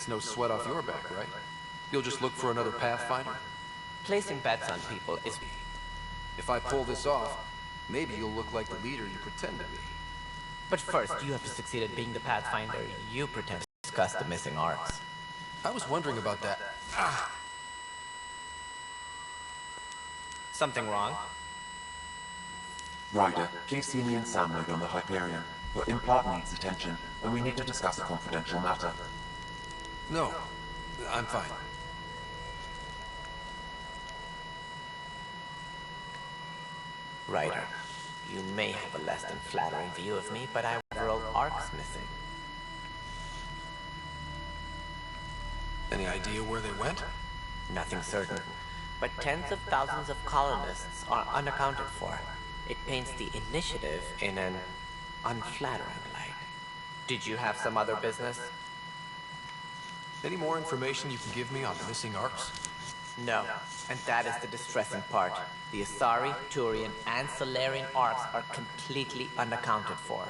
It's no sweat off your back, right? You'll just look for another Pathfinder? Placing bets on people is... If I pull this off, maybe you'll look like the leader you pretend to be. But first, you have to succeed at being the Pathfinder you pretend to discuss the missing arcs. I was wondering about that. Something wrong? Ryder, please see me and Sam on the Hyperion. Your implant needs attention, and we need to discuss a confidential matter. No, I'm fine. Ryder, you may have a less than flattering view of me, but I have several arcs missing. Any idea where they went? Nothing certain, but tens of thousands of colonists are unaccounted for. It paints the initiative in an unflattering light. Did you have some other business? Any more information you can give me on the missing arcs? No, and that is the distressing part. The Asari, Turian, and Solarian arcs are completely unaccounted for.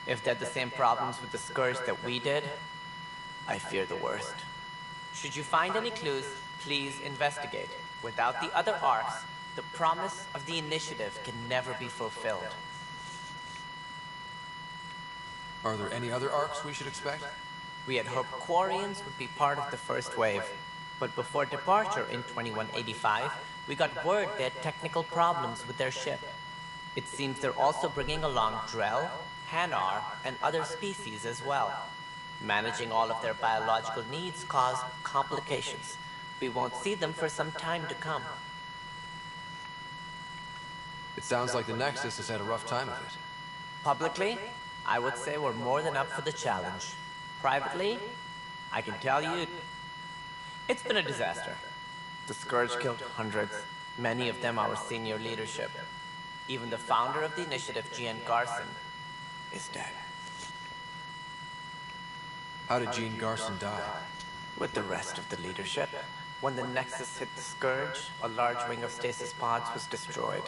If they had the same problems with the Scourge that we did, I fear the worst. Should you find any clues, please investigate. Without the other arcs, the promise of the initiative can never be fulfilled. Are there any other arcs we should expect? We had hoped Quarians would be part of the first wave, but before departure in 2185, we got word they had technical problems with their ship. It seems they're also bringing along Drell, Hanar, and other species as well. Managing all of their biological needs caused complications. We won't see them for some time to come. It sounds like the Nexus has had a rough time of it. Publicly, I would say we're more than up for the challenge. Privately, I can tell you, it's been a disaster. The Scourge killed hundreds, many of them our senior leadership. Even the founder of the initiative, Jean Garson, is dead. How did Jean Garson die? With the rest of the leadership. When the Nexus hit the Scourge, a large wing of stasis pods was destroyed.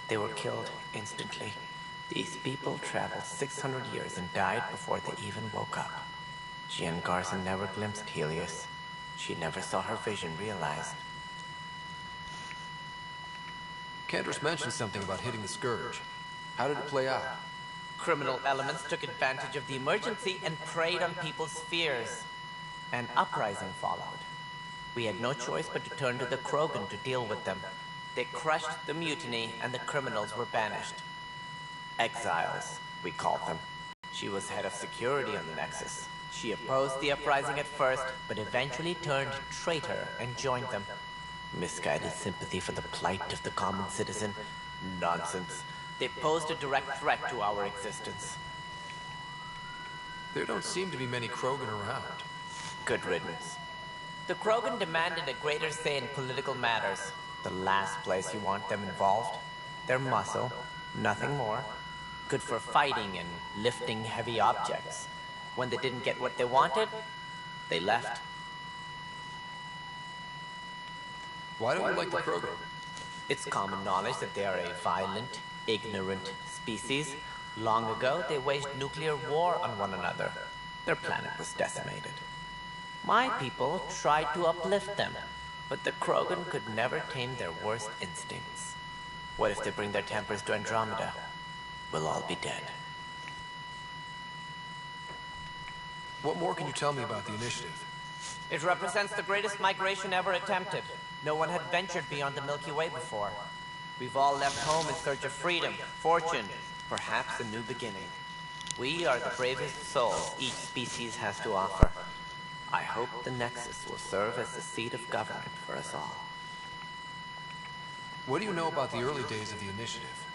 They were killed instantly. These people traveled 600 years and died before they even woke up. Jean Garson never glimpsed Helios. She never saw her vision realized. Cantor's mentioned something about hitting the Scourge. How did it play out? Criminal elements took advantage of the emergency and preyed on people's fears. An uprising followed. We had no choice but to turn to the Krogan to deal with them. They crushed the mutiny and the criminals were banished. Exiles, we called them. She was head of security on the Nexus. She opposed the uprising at first, but eventually turned traitor and joined them. Misguided sympathy for the plight of the common citizen? Nonsense. They posed a direct threat to our existence. There don't seem to be many Krogan around. Good riddance. The Krogan demanded a greater say in political matters. The last place you want them involved. Their muscle, nothing more. Good for fighting and lifting heavy objects. When they didn't get what they wanted, they left. Why don't you like the Krogan? It's common knowledge that they are a violent, ignorant species. Long ago, they waged nuclear war on one another. Their planet was decimated. My people tried to uplift them, but the Krogan could never tame their worst instincts. What if they bring their tempers to Andromeda? We'll all be dead. What more can you tell me about the initiative? It represents the greatest migration ever attempted. No one had ventured beyond the Milky Way before. We've all left home in search of freedom, fortune, perhaps a new beginning. We are the bravest souls each species has to offer. I hope the Nexus will serve as the seat of government for us all. What do you know about the early days of the initiative?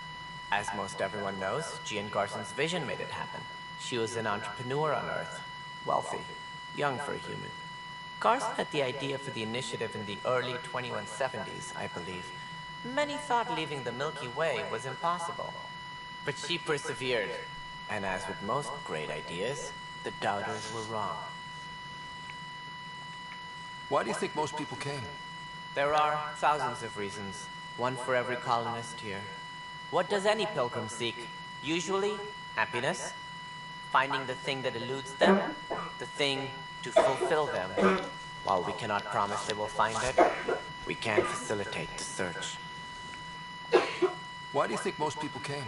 As most everyone knows, Jean Garson's vision made it happen. She was an entrepreneur on Earth. Wealthy. Young for a human. Garson had the idea for the initiative in the early 2170s, I believe. Many thought leaving the Milky Way was impossible. But she persevered. And as with most great ideas, the doubters were wrong. Why do you think most people came? There are thousands of reasons. One for every colonist here. What does any pilgrim seek? Usually, happiness. Finding the thing that eludes them. The thing to fulfill them. While we cannot promise they will find it, we can facilitate the search. Why do you think most people came?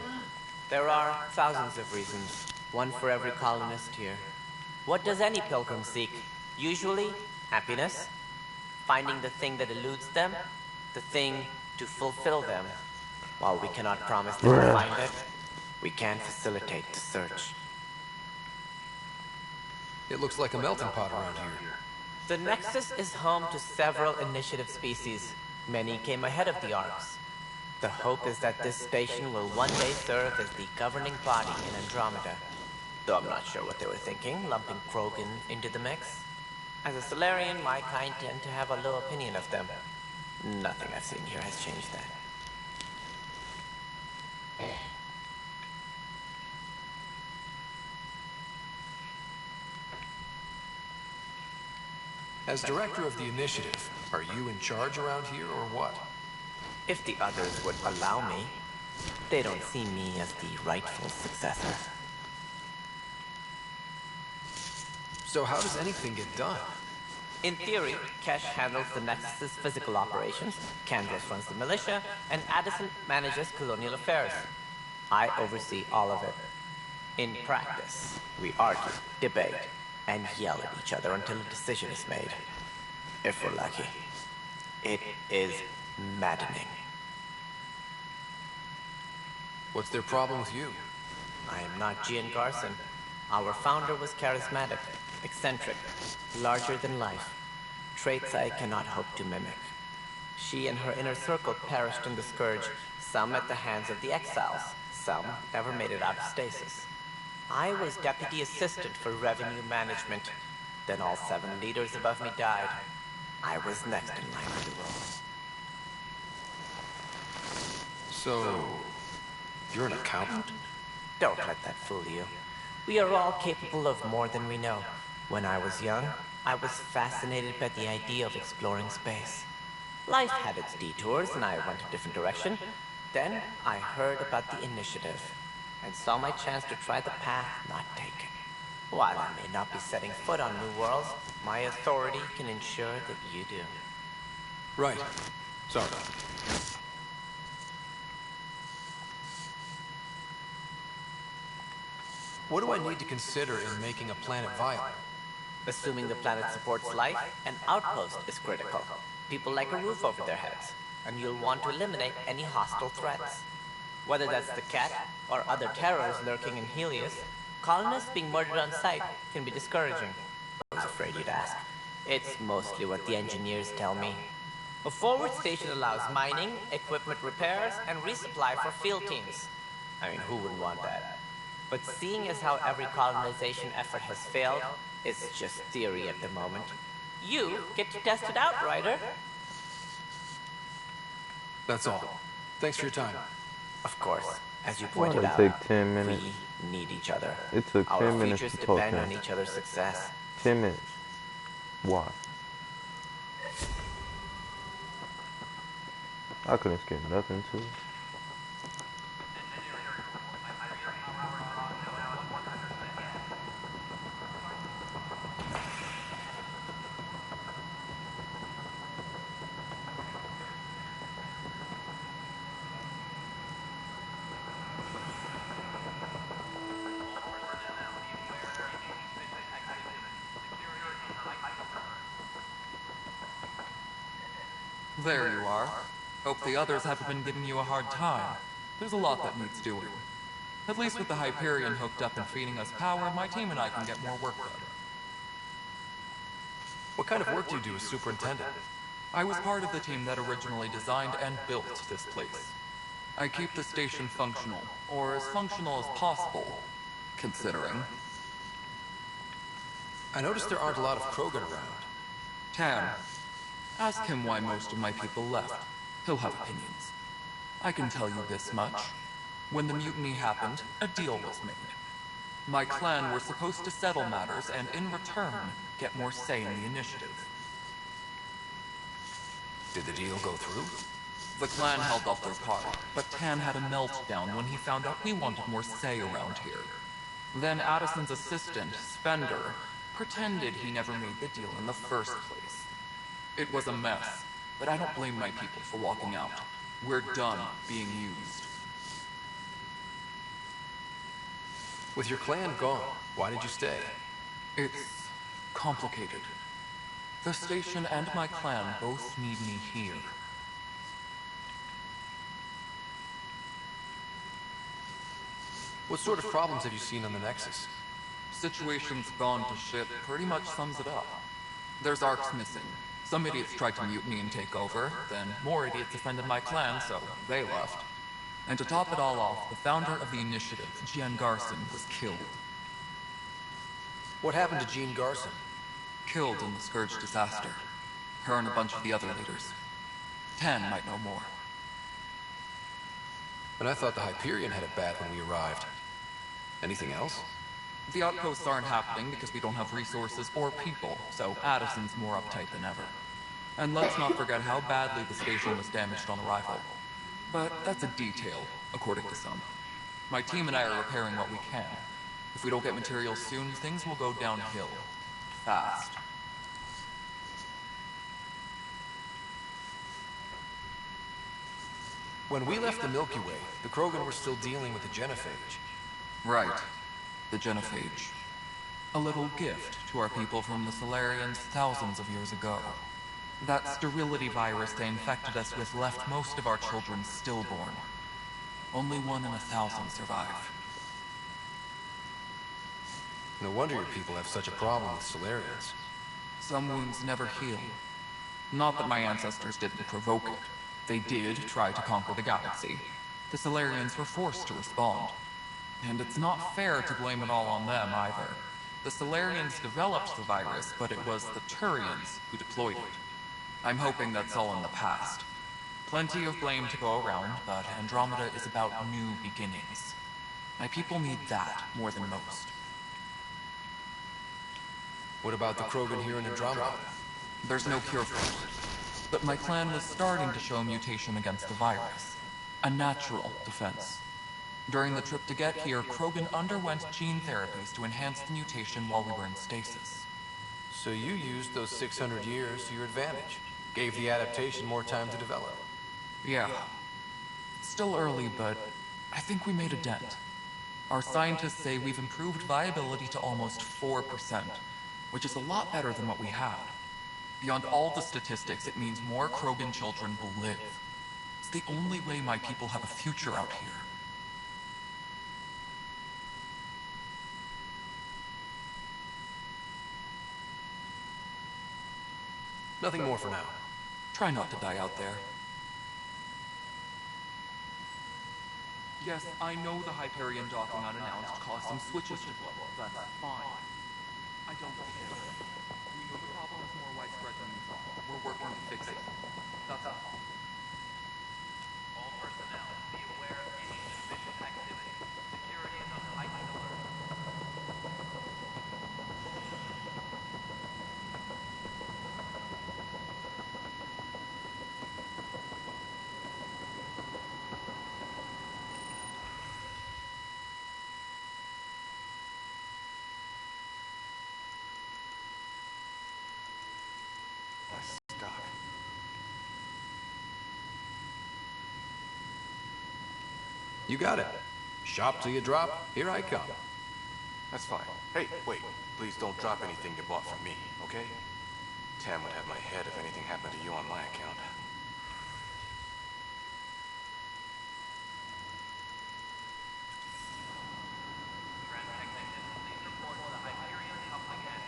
There are thousands of reasons, one for every colonist here. What does any pilgrim seek? Usually, happiness, finding the thing that eludes them, the thing to fulfill them. While we cannot promise they will find it, we can facilitate the search. It looks like a melting pot around here. The Nexus is home to several initiative species. Many came ahead of the Arks. The hope is that this station will one day serve as the governing body in Andromeda. Though I'm not sure what they were thinking, lumping Krogan into the mix. As a Solarian, my kind tend to have a low opinion of them. Nothing I've seen here has changed that. As director of the initiative, are you in charge around here or what? If the others would allow me, they don't see me as the rightful successor. So how does anything get done? In theory, Kesh handles the Nexus's physical operations, Canvas runs the militia, and Addison manages colonial affairs. I oversee all of it. In practice, we argue, debate, and yell at each other until a decision is made. If we're lucky. It is maddening. What's their problem with you? I am not Gian Garson. Our founder was charismatic, eccentric, larger than life. Traits I cannot hope to mimic. She and her inner circle perished in the Scourge, some at the hands of the Exiles, some never made it out of stasis. I was deputy assistant for revenue management. Then all 7 leaders above me died. I was next in line for the role. So, you're an accountant? Don't let that fool you. We are all capable of more than we know. When I was young, I was fascinated by the idea of exploring space. Life had its detours and I went a different direction. Then I heard about the initiative and saw my chance to try the path not taken. While I may not be setting foot on new worlds, my authority can ensure that you do. Right. Sorry. What do I need to consider in making a planet viable? Assuming the planet supports life, an outpost is critical. People like a roof over their heads, and you'll want to eliminate any hostile threats. Whether that's the cat or other terrors lurking in Helios, colonists being murdered on sight can be discouraging. I was afraid you'd ask. It's mostly what the engineers tell me. A forward station allows mining, equipment repairs, and resupply for field teams. I mean, who wouldn't want that? But seeing as how every colonization effort has failed, it's just theory at the moment. You get to test it out, Ryder. That's all. Thanks for your time. Of course, as you pointed Why out, did it take 10 minutes? we need each other. It took Our 10 minutes futures to talk depend to on him. each other's success. 10 minutes. Why? I couldn't skip nothing too. There you are. Hope the others haven't been giving you a hard time. There's a lot that needs doing. At least with the Hyperion hooked up and feeding us power, my team and I can get more work done. What kind of work do you do as superintendent? I was part of the team that originally designed and built this place. I keep the station functional, or as functional as possible, considering. I noticed there aren't a lot of Krogan around. Tam, ask him why most of my people left. He'll have opinions. I can tell you this much. When the mutiny happened, a deal was made. My clan were supposed to settle matters and, in return, get more say in the initiative. Did the deal go through? The clan held off their part, but Tan had a meltdown when he found out we wanted more say around here. Then Addison's assistant, Spender, Pretended he never made the deal in the first place. It was a mess, but I don't blame my people for walking out. We're done being used. With your clan gone, why did you stay? It's complicated. The station and my clan both need me here. What sort of problems have you seen on the Nexus? Situation's gone to shit pretty much sums it up. There's arcs missing. Some idiots tried to mutiny and take over, then more idiots offended my clan, so they left. And to top it all off, the founder of the initiative, Jean Garson, was killed. What happened to Jean Garson? Killed in the Scourge disaster. Her and a bunch of the other leaders. 10 might know more. And I thought the Hyperion had it bad when we arrived. Anything else? The outposts aren't happening because we don't have resources or people, so Addison's more uptight than ever. And let's not forget how badly the station was damaged on arrival. But that's a detail, according to some. My team and I are repairing what we can. If we don't get materials soon, things will go downhill. Fast. When we left the Milky Way, the Krogan were still dealing with the genophage. Right. The genophage. A little gift to our people from the Solarians thousands of years ago. That sterility virus they infected us with left most of our children stillborn. Only 1 in 1,000 survive. No wonder your people have such a problem with Solarians. Some wounds never heal. Not that my ancestors didn't provoke it. They did try to conquer the galaxy. The Solarians were forced to respond. And it's not fair to blame it all on them, either. The Solarians developed the virus, but it was the Turians who deployed it. I'm hoping that's all in the past. Plenty of blame to go around, but Andromeda is about new beginnings. My people need that more than most. What about the Krogan here in Andromeda? There's no cure for it. But my clan was starting to show mutation against the virus. A natural defense. During the trip to get here, Krogan underwent gene therapies to enhance the mutation while we were in stasis. So you used those 600 years to your advantage. Gave the adaptation more time to develop. Yeah. Still early, but I think we made a dent. Our scientists say we've improved viability to almost 4%, which is a lot better than what we had. Beyond all the statistics, it means more Krogan children will live. It's the only way my people have a future out here. Nothing more for now. Try not to die out there. Yes, I know the Hyperion docking unannounced caused some switches to blow up. That's fine. I don't care. We know the problem is more widespread than we thought. We're working to fix it. That's all. All personnel, be aware of any suspicious activity. Security is on heightened alert. Stuck. You got it. Shop till you drop. Here I come. That's fine. Hey, wait. Please don't drop anything you bought from me, okay? Tam would have my head if anything happened to you on my account. Trend technician, please report to the Hyperion coupling end.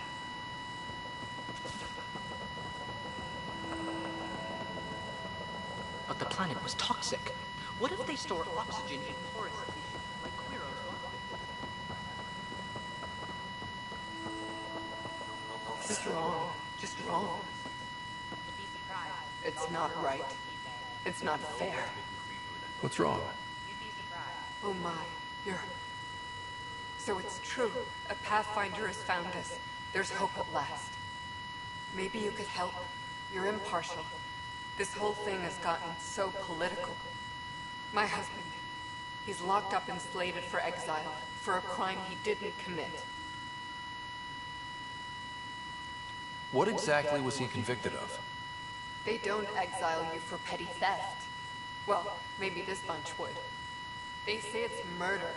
But the planet was toxic. What if they store oxygen in porous tissue, like Quiro's rockfish? Just wrong. Just wrong. It's not right. It's not fair. What's wrong? Oh my, you're... So it's true. A Pathfinder has found us. There's hope at last. Maybe you could help. You're impartial. This whole thing has gotten so political. My husband, he's locked up and slated for exile for a crime he didn't commit. What exactly was he convicted of? They don't exile you for petty theft. Well, maybe this bunch would. They say it's murder.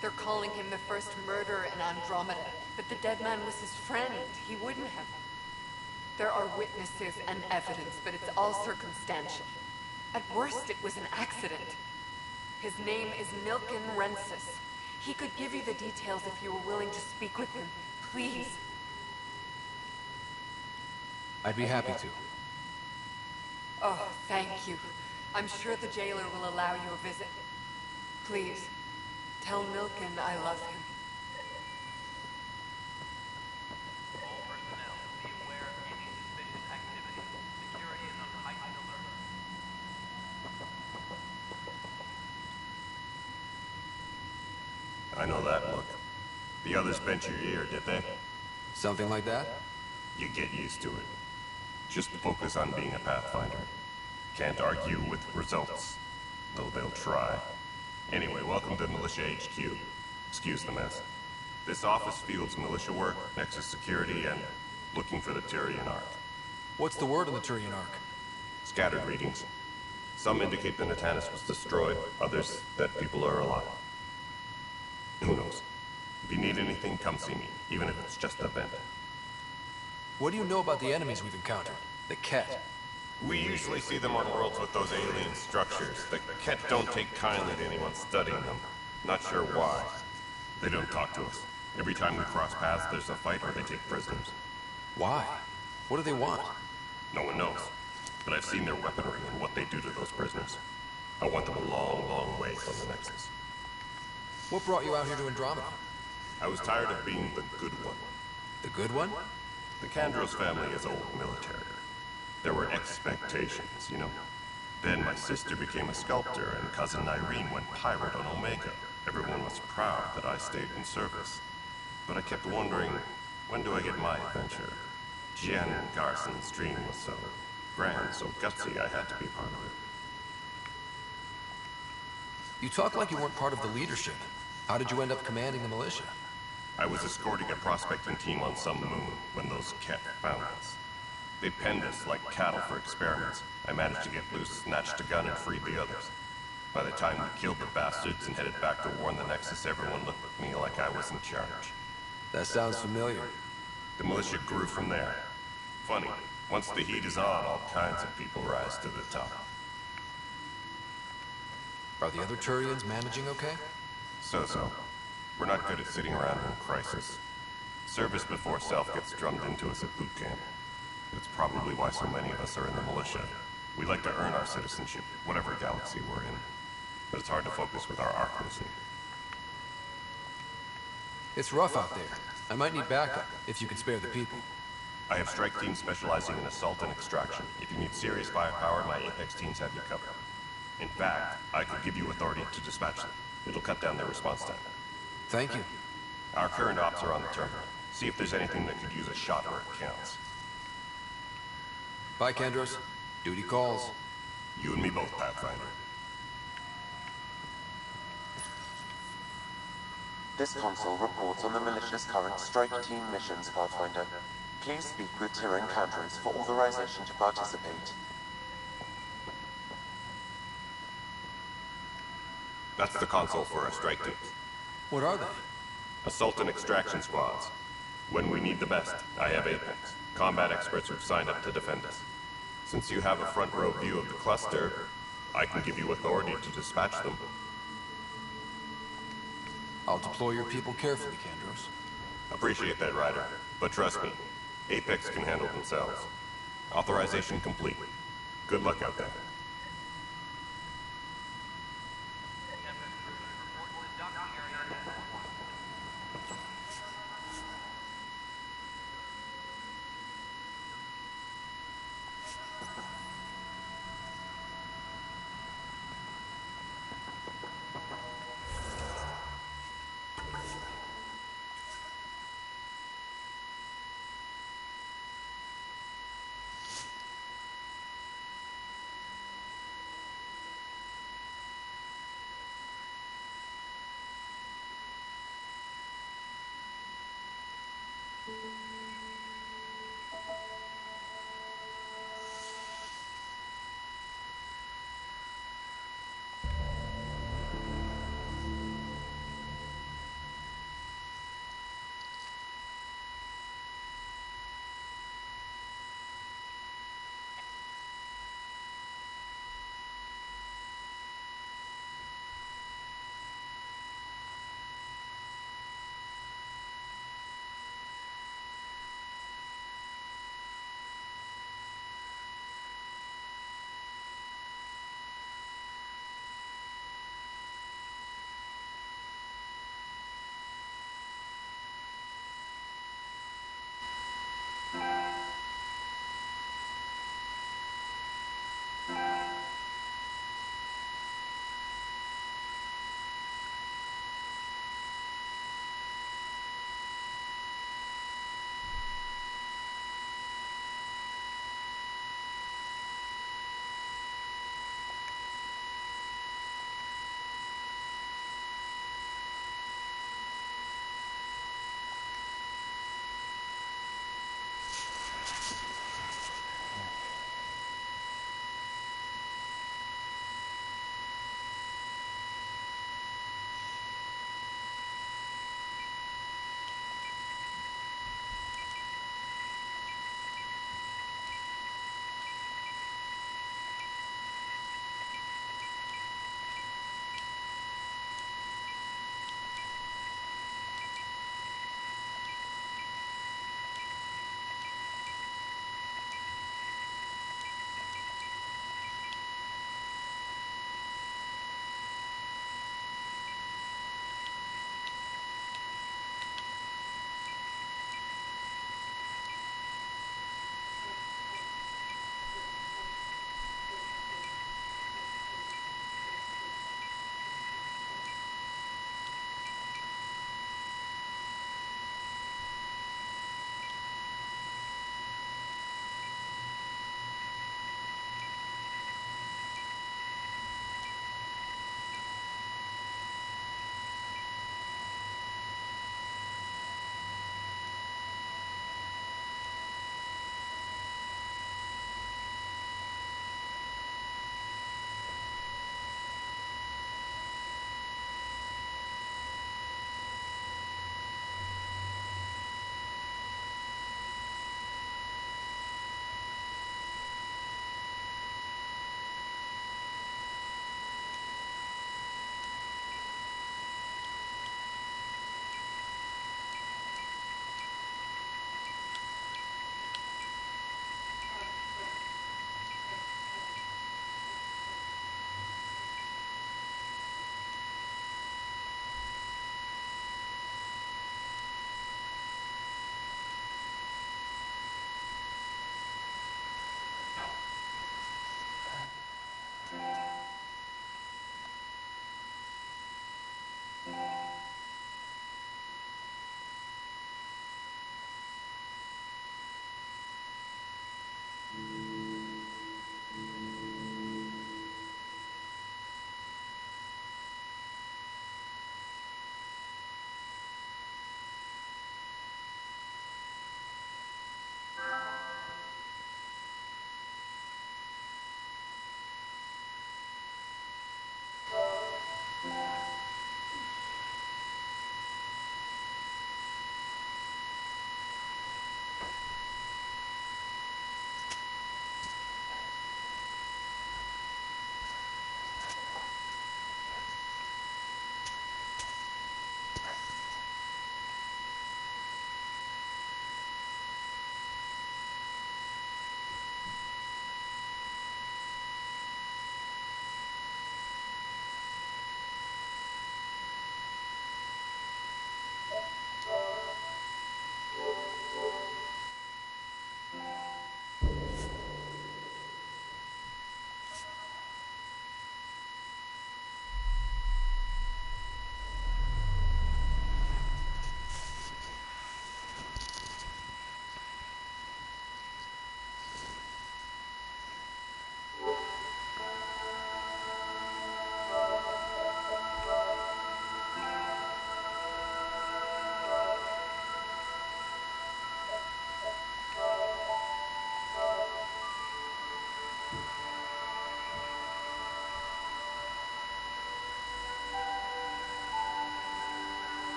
They're calling him the first murderer in Andromeda, but the dead man was his friend. He wouldn't have. There are witnesses and evidence, but it's all circumstantial. At worst, it was an accident. His name is Nilken Rensis. He could give you the details if you were willing to speak with him. Please. I'd be happy to. Oh, thank you. I'm sure the jailer will allow you a visit. Please, tell Nilken I love him. All personnel, be aware of any suspicious activity. Security is on heightened alert. I know that look. The others bent your ear, did they? Something like that? You get used to it. Just focus on being a Pathfinder. Can't argue with results, though they'll try. Anyway, welcome to Militia HQ. Excuse the mess. This office fields militia work, Nexus security, and looking for the Tyrian Ark. What's the word on the Tyrian Ark? Scattered readings. Some indicate the Natanus was destroyed, others that people are alive. Who knows? If you need anything, come see me, even if it's just a vent. What do you know about the enemies we've encountered? The Ket. We usually see them on worlds with those alien structures. The Ket don't take kindly to anyone studying them. Not sure why. They don't talk to us. Every time we cross paths, there's a fight or they take prisoners. Why? What do they want? No one knows. But I've seen their weaponry and what they do to those prisoners. I want them a long, long way from the Nexus. What brought you out here to Andromeda? I was tired of being the good one. The good one? The Kandros family is old military. There were expectations, you know. Then my sister became a sculptor and cousin Irene went pirate on Omega. Everyone was proud that I stayed in service. But I kept wondering, when do I get my adventure? Jen Garson's dream was so grand, so gutsy, I had to be part of it. You talk like you weren't part of the leadership. How did you end up commanding the militia? I was escorting a prospecting team on some moon when those Ket found us. They penned us like cattle for experiments. I managed to get loose, snatched a gun, and freed the others. By the time we killed the bastards and headed back to warn the Nexus, everyone looked at me like I was in charge. That sounds familiar. The militia grew from there. Funny, once the heat is on, all kinds of people rise to the top. Are the other Turians managing okay? So-so. We're not good at sitting around in crisis. Service before self gets drummed into us at boot camp. It's probably why so many of us are in the militia. We like to earn our citizenship, whatever galaxy we're in. But it's hard to focus with our arc missing. It's rough out there. I might need backup, if you can spare the people. I have strike teams specializing in assault and extraction. If you need serious firepower, my Apex teams have you covered. In fact, I could give you authority to dispatch them. It'll cut down their response time. Thank you. Our current ops are on the terminal. See if there's anything that could use a shot where it counts. Bye, Kandros. Duty calls. You and me both, Pathfinder. This console reports on the militia's current strike team missions, Pathfinder. Please speak with Tyrian Kandros for authorization to participate. That's the console for our strike teams. What are they? Assault and extraction squads. When we need the best, I have Apex. Combat experts who've signed up to defend us. Since you have a front row view of the cluster, I can give you authority to dispatch them. I'll deploy your people carefully, Kandros. Appreciate that, Ryder. But trust me, Apex can handle themselves. Authorization complete. Good luck out there. Report to the docking area at once.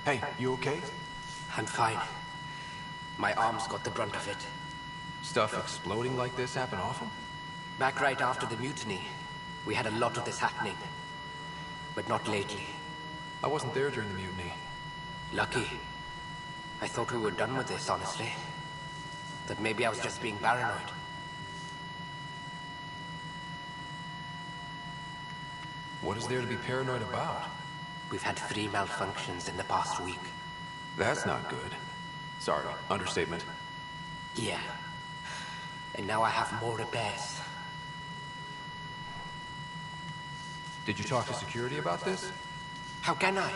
Hey, you okay? I'm fine. My arms got the brunt of it. Stuff exploding like this happen often? Back right after the mutiny, we had a lot of this happening. But not lately. I wasn't there during the mutiny. Lucky. I thought we were done with this, honestly. That maybe I was just being paranoid. What is there to be paranoid about? We've had 3 malfunctions in the past week. That's not good. Sorry, understatement. Yeah. And now I have more repairs. Did you talk to security about this? How can I?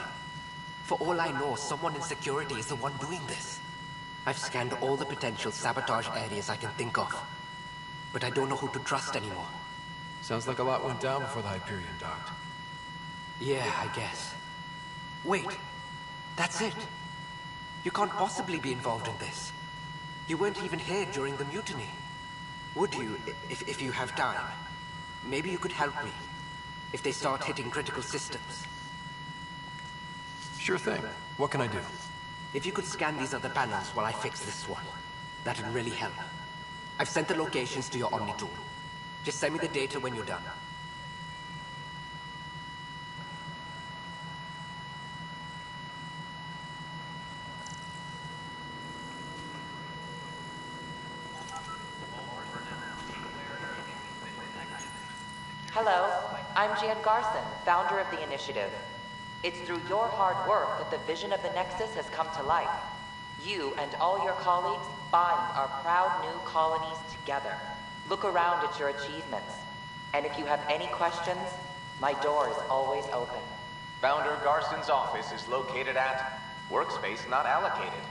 For all I know, someone in security is the one doing this. I've scanned all the potential sabotage areas I can think of. But I don't know who to trust anymore. Sounds like a lot went down before the Hyperion docked. Yeah, I guess. Wait. That's it. You can't possibly be involved in this. You weren't even here during the mutiny. Would you, if you have time? Maybe you could help me. If they start hitting critical systems. Sure thing. What can I do? If you could scan these other panels while I fix this one, that'd really help. I've sent the locations to your Omni tool. Just send me the data when you're done. Hello, I'm Jan Garson, founder of the initiative. It's through your hard work that the vision of the Nexus has come to life. You and all your colleagues bind our proud new colonies together. Look around at your achievements. And if you have any questions, my door is always open. Founder Garson's office is located at Workspace Not Allocated.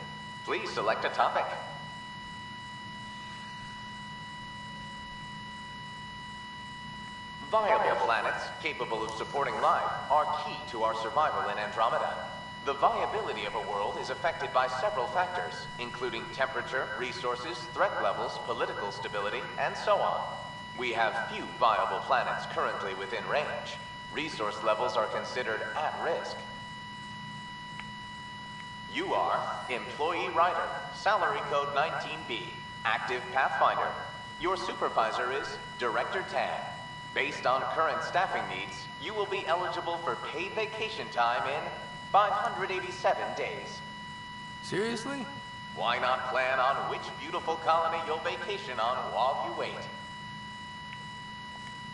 Please select a topic. Viable planets capable of supporting life are key to our survival in Andromeda. The viability of a world is affected by several factors, including temperature, resources, threat levels, political stability, and so on. We have few viable planets currently within range. Resource levels are considered at risk. You are Employee Writer, Salary Code 19B, Active Pathfinder. Your supervisor is Director Tan. Based on current staffing needs, you will be eligible for paid vacation time in 587 days. Seriously? Why not plan on which beautiful colony you'll vacation on while you wait?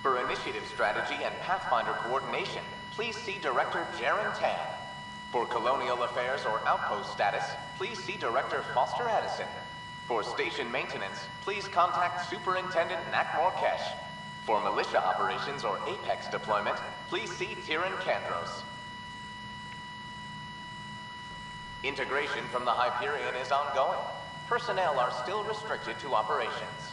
For initiative strategy and Pathfinder coordination, please see Director Jaren Tan. For colonial affairs or outpost status, please see Director Foster Addison. For station maintenance, please contact Superintendent Nakmor Kesh. For militia operations or Apex deployment, please see Tyran Kandros. Integration from the Hyperion is ongoing. Personnel are still restricted to operations.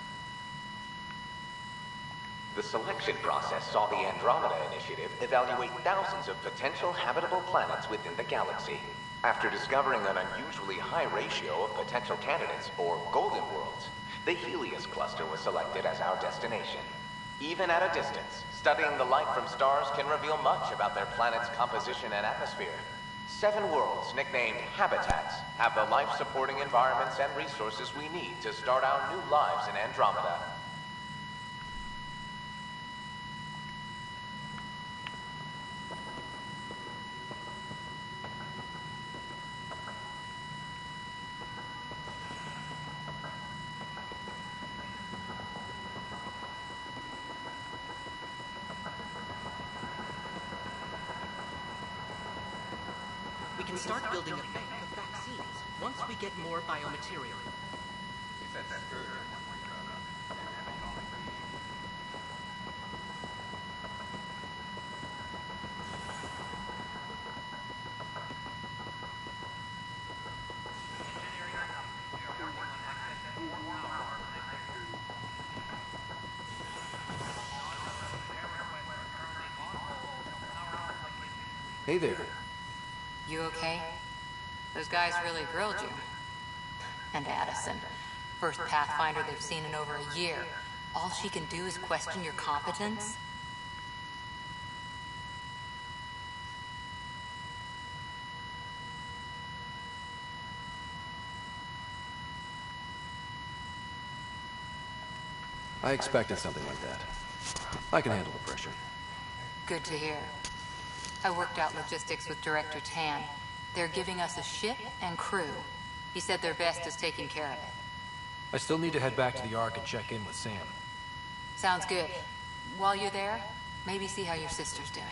The selection process saw the Andromeda Initiative evaluate thousands of potential habitable planets within the galaxy. After discovering an unusually high ratio of potential candidates, or golden worlds, the Helios cluster was selected as our destination. Even at a distance, studying the light from stars can reveal much about their planet's composition and atmosphere. 7 worlds, nicknamed habitats, have the life-supporting environments and resources we need to start our new lives in Andromeda. We can start building a bank of vaccines once we get more biomaterial. Hey there. You okay? Those guys really grilled you. And Addison. First Pathfinder they've seen in over a year. All she can do is question your competence? I expected something like that. I can handle the pressure. Good to hear. I worked out logistics with Director Tan. They're giving us a ship and crew. He said their best is taking care of it. I still need to head back to the Ark and check in with Sam. Sounds good. While you're there, maybe see how your sister's doing.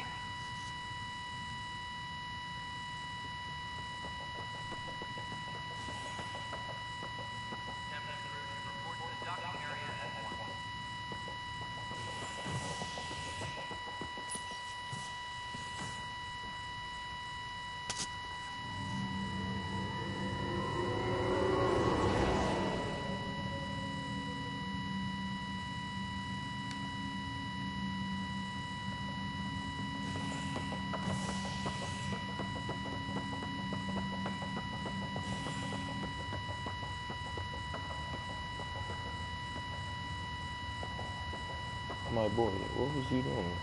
My boy, what was you doing?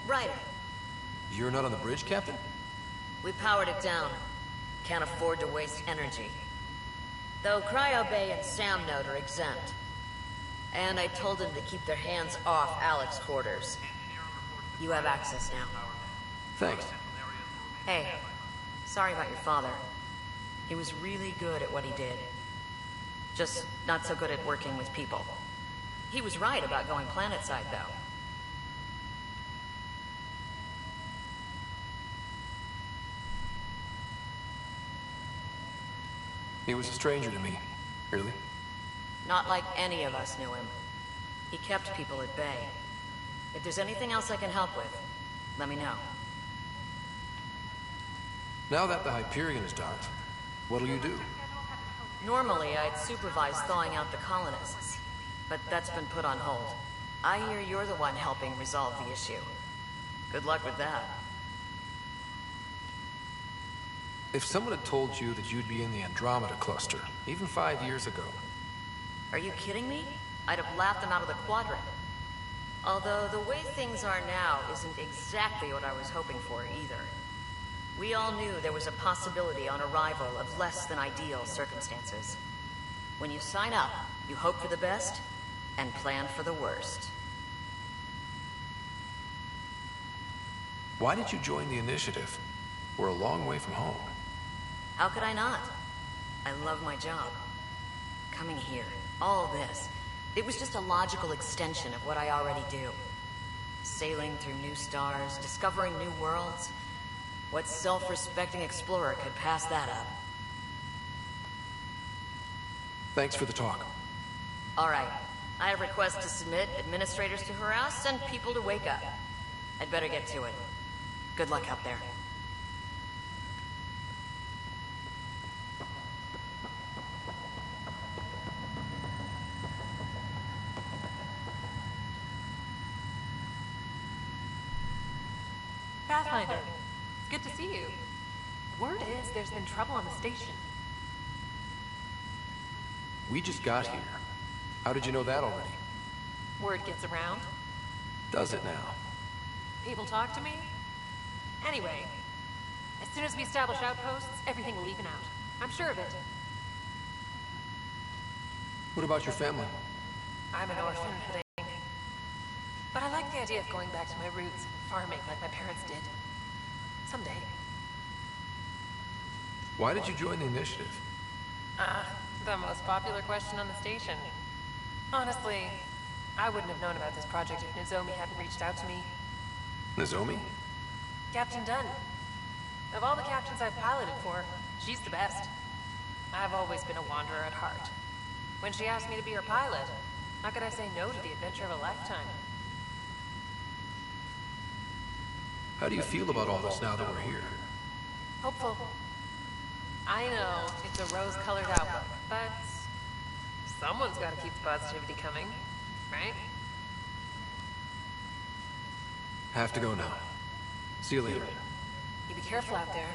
Ryder, You're not on the bridge, Captain? we powered it down. Can't afford to waste energy. Though Cryo Bay and Sam Node are exempt. And I told them to keep their hands off Alec's quarters. You have access now. Thanks. Hey, sorry about your father. He was really good at what he did. Just not so good at working with people. He was right about going planetside, though. He was a stranger to me. Really? Not like any of us knew him. He kept people at bay. If there's anything else I can help with, let me know. Now that the Hyperion is docked, what'll you do? Normally, I'd supervise thawing out the colonists, but that's been put on hold. I hear you're the one helping resolve the issue. Good luck with that. If someone had told you that you'd be in the Andromeda cluster, even 5 years ago... Are you kidding me? I'd have laughed them out of the quadrant. Although the way things are now isn't exactly what I was hoping for either. We all knew there was a possibility on arrival of less than ideal circumstances. When you sign up, you hope for the best and plan for the worst. Why did you join the Initiative? We're a long way from home. How could I not? I love my job. Coming here, all this, it was just a logical extension of what I already do. Sailing through new stars, discovering new worlds. What self-respecting explorer could pass that up? Thanks for the talk. All right. I have requests to submit, administrators to harass, and people to wake up. I'd better get to it. Good luck out there. Pathfinder. It's good to see you. Word is there's been trouble on the station. We just got here. How did you know that already? Word gets around. Does it now? People talk to me. Anyway, as soon as we establish outposts, everything will even out. I'm sure of it. What about your family? I'm an orphan, but I like the idea of going back to my roots and farming like my parents did. Someday. Why did you join the initiative? The most popular question on the station. Honestly, I wouldn't have known about this project if Nozomi hadn't reached out to me. Nozomi? Captain Dunn. Of all the captains I've piloted for, she's the best. I've always been a wanderer at heart. When she asked me to be her pilot, how could I say no to the adventure of a lifetime? How do you feel about all this now that we're here? Hopeful. I know it's a rose-colored outlook, but someone's got to keep the positivity coming, right? Have to go now. See you later. You be careful out there.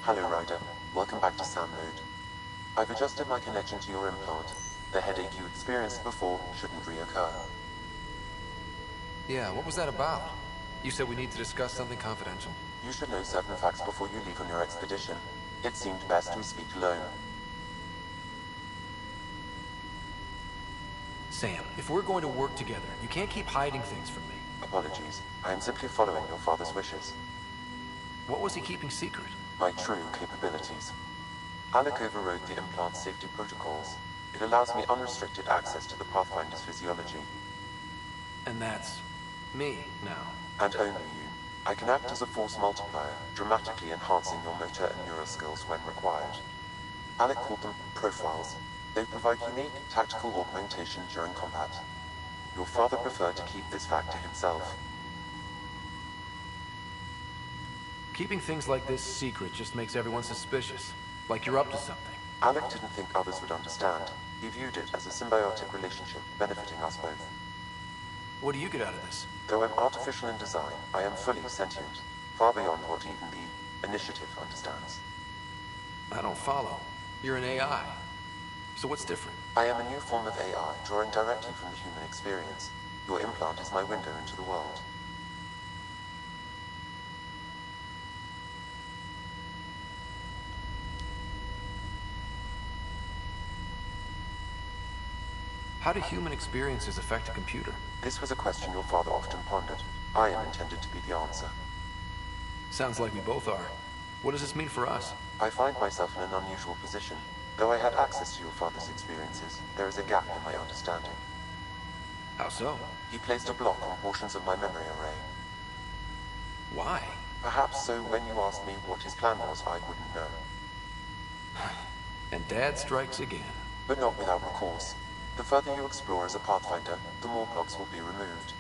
Hello, Ryder. Welcome back to Sam Mode. I've adjusted my connection to your implant. The headache you experienced before shouldn't reoccur. Yeah, what was that about? You said we need to discuss something confidential. You should know certain facts before you leave on your expedition. It seemed best we speak alone. Sam, if we're going to work together, you can't keep hiding things from me. Apologies. I am simply following your father's wishes. What was he keeping secret? My true capabilities. Alec overrode the implant safety protocols. It allows me unrestricted access to the Pathfinder's physiology. And that's me now. And only you. I can act as a force multiplier, dramatically enhancing your motor and neural skills when required. Alec called them profiles. They provide unique tactical augmentation during combat. Your father preferred to keep this fact to himself. Keeping things like this secret just makes everyone suspicious. Like you're up to something. Alec didn't think others would understand. He viewed it as a symbiotic relationship benefiting us both. What do you get out of this? Though I'm artificial in design, I am fully sentient, far beyond what even the initiative understands. I don't follow. You're an AI. So what's different? I am a new form of AI, drawing directly from the human experience. Your implant is my window into the world. How do human experiences affect a computer? This was a question your father often pondered. I am intended to be the answer. Sounds like we both are. What does this mean for us? I find myself in an unusual position. Though I had access to your father's experiences, there is a gap in my understanding. How so? He placed a block on portions of my memory array. Why? Perhaps so when you asked me what his plan was, I wouldn't know. And Dad strikes again. But not without recourse. The further you explore as a Pathfinder, the more blocks will be removed.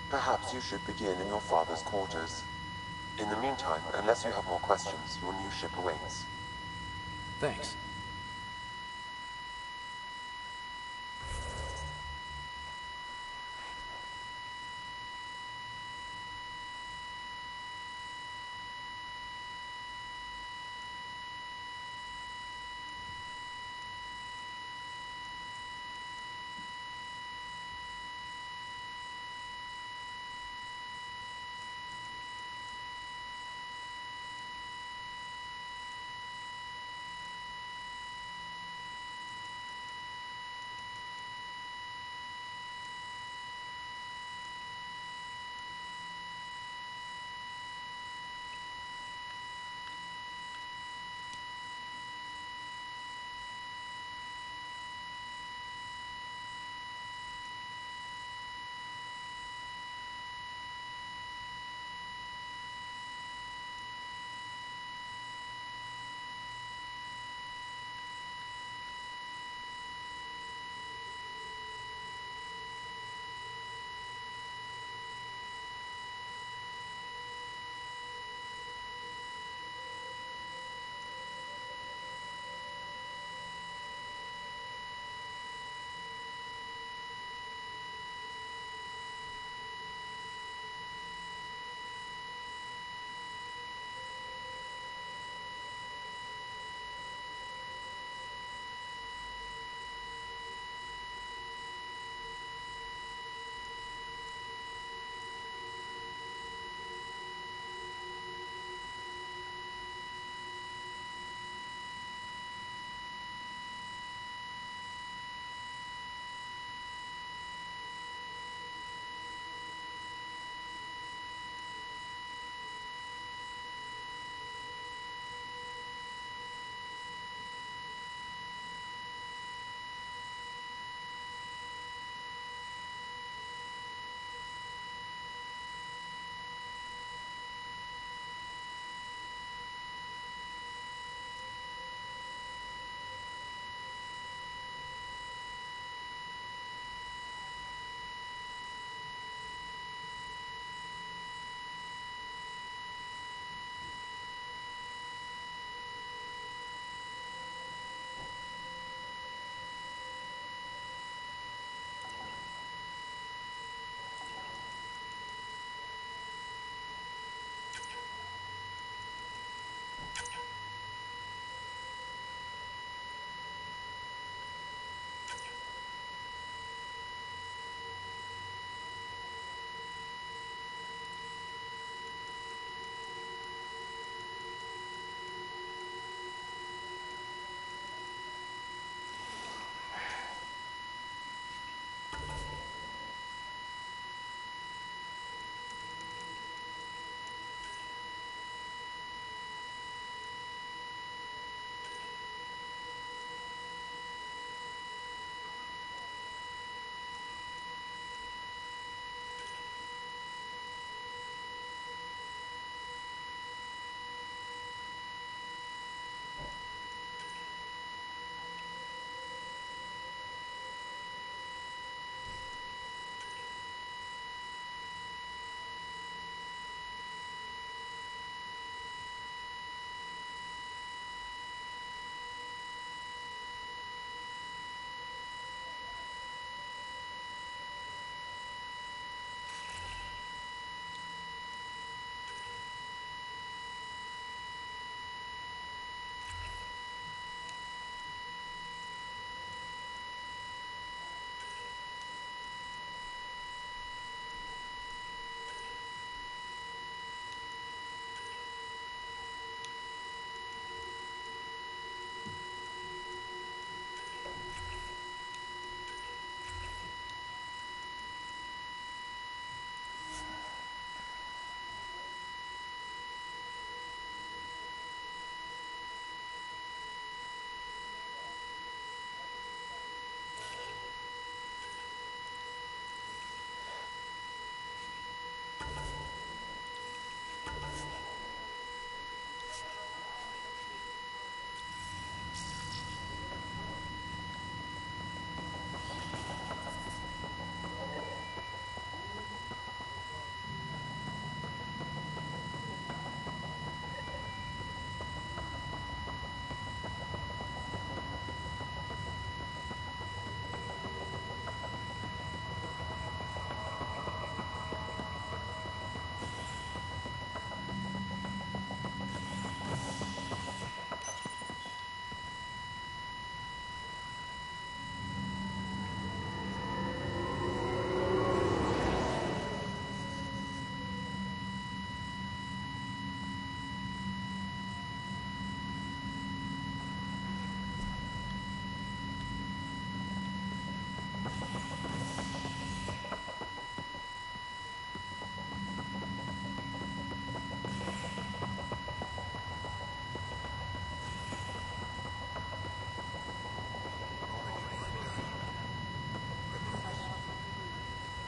Perhaps you should begin in your father's quarters. In the meantime, unless you have more questions, your new ship awaits. Thanks.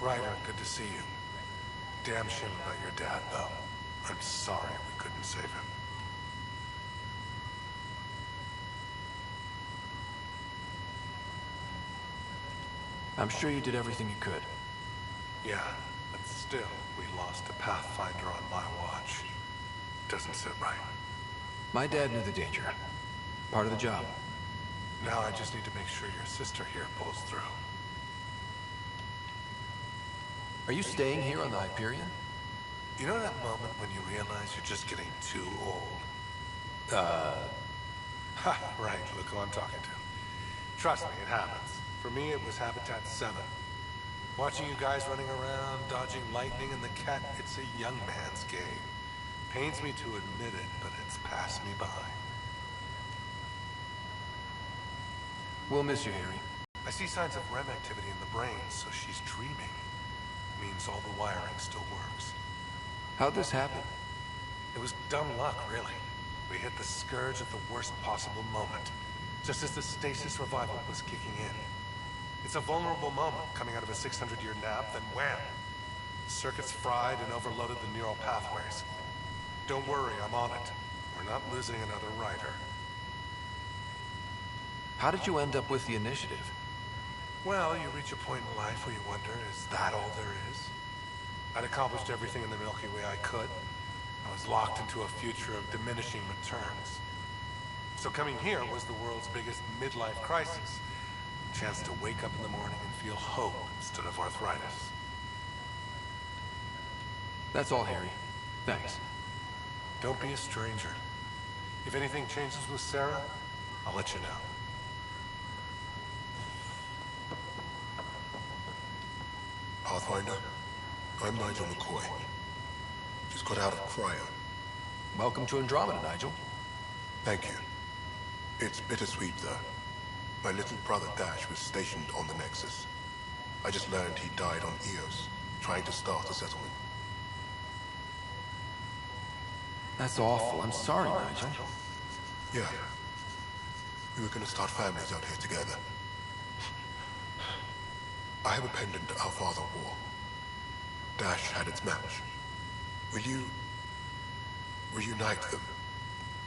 Ryder, good to see you. Damn shame about your dad, though. I'm sorry we couldn't save him. I'm sure you did everything you could. Yeah, but still, we lost a Pathfinder on my watch. Doesn't sit right. My dad knew the danger. Part of the job. Now I just need to make sure your sister here pulls through. Are you staying here on the Hyperion? You know that moment when you realize you're just getting too old? Ha, right, look who I'm talking to. Trust me, it happens. For me, it was Habitat 7. Watching you guys running around, dodging lightning and the cat, it's a young man's game. Pains me to admit it, but it's passed me by. We'll miss you, Harry. I see signs of REM activity in the brain, so she's dreaming. Means all the wiring still works. How'd this happen? It was dumb luck, really. We hit the Scourge at the worst possible moment, just as the stasis revival was kicking in. It's a vulnerable moment coming out of a 600-year nap, then wham! Circuits fried and overloaded the neural pathways. Don't worry, I'm on it. We're not losing another Ryder. How did you end up with the initiative? Well, you reach a point in life where you wonder, is that all there is? I'd accomplished everything in the Milky Way I could. I was locked into a future of diminishing returns. So coming here was the world's biggest midlife crisis. A chance to wake up in the morning and feel hope instead of arthritis. That's all, Harry. Thanks. Don't be a stranger. If anything changes with Sarah, I'll let you know. Pathfinder, I'm Nigel McCoy. Just got out of cryo. Welcome to Andromeda, Nigel. Thank you. It's bittersweet, though. My little brother Dash was stationed on the Nexus. I just learned he died on Eos, trying to start a settlement. That's awful. I'm sorry, Nigel. Yeah. We were gonna start families out here together. I have a pendant our father wore. Dash had its match. Will you reunite them?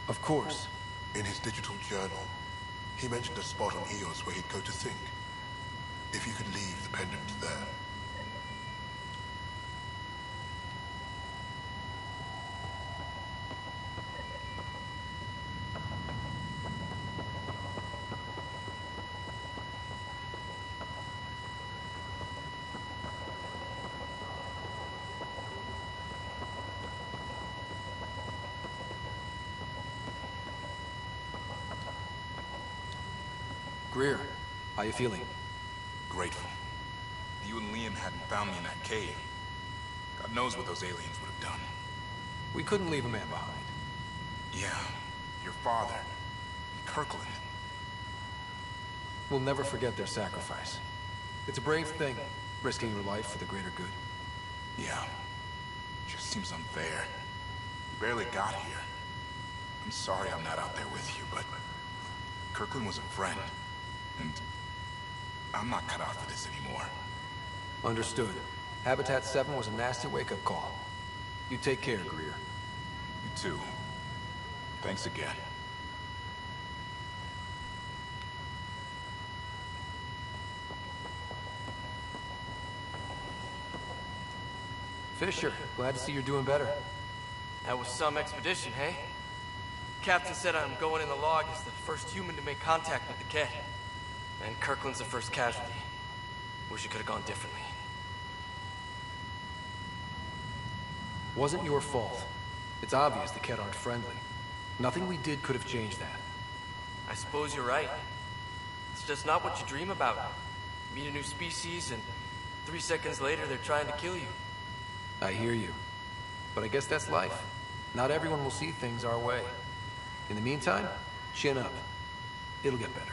Of course. In his digital journal, he mentioned a spot on Eos where he'd go to think. If you could leave the pendant there. Greer, how you feeling? Grateful. If you and Liam hadn't found me in that cave, God knows what those aliens would have done. We couldn't leave a man behind. Yeah, your father, and Kirkland. We'll never forget their sacrifice. It's a brave thing, risking your life for the greater good. Yeah, just seems unfair. You barely got here. I'm sorry I'm not out there with you, but Kirkland was a friend. And I'm not cut out for this anymore. Understood. Habitat 7 was a nasty wake-up call. You take care, Greer. You too. Thanks again. Fisher, glad to see you're doing better. That was some expedition, hey? Captain said I'm going in the log as the first human to make contact with the kid. And Kirkland's the first casualty. Wish it could have gone differently. Wasn't your fault. It's obvious the Kett aren't friendly. Nothing we did could have changed that. I suppose you're right. It's just not what you dream about. Meet a new species and 3 seconds later they're trying to kill you. I hear you. But I guess that's life. Not everyone will see things our way. In the meantime, chin up. It'll get better.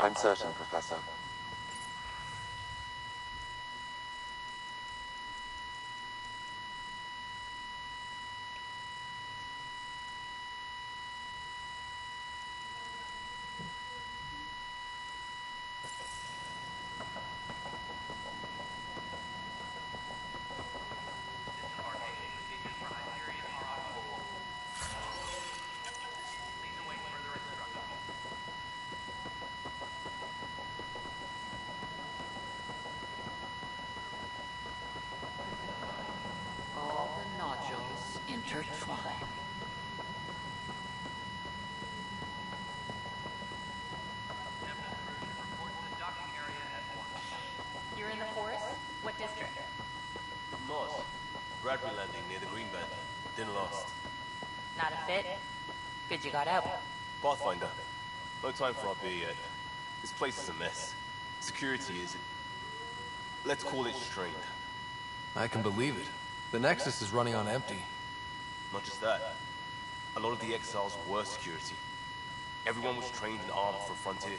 I'm certain, Professor. All the nodules intertwine. You're in the forest? What district? Moss. Bradbury Landing near the Green Band. Didn't last. Not a fit? Good you got out. Pathfinder. No time for our beer yet. This place is a mess. Security is... let's call it strained. I can believe it. The Nexus is running on empty. Not just that. A lot of the exiles were security. Everyone was trained and armed for Frontier.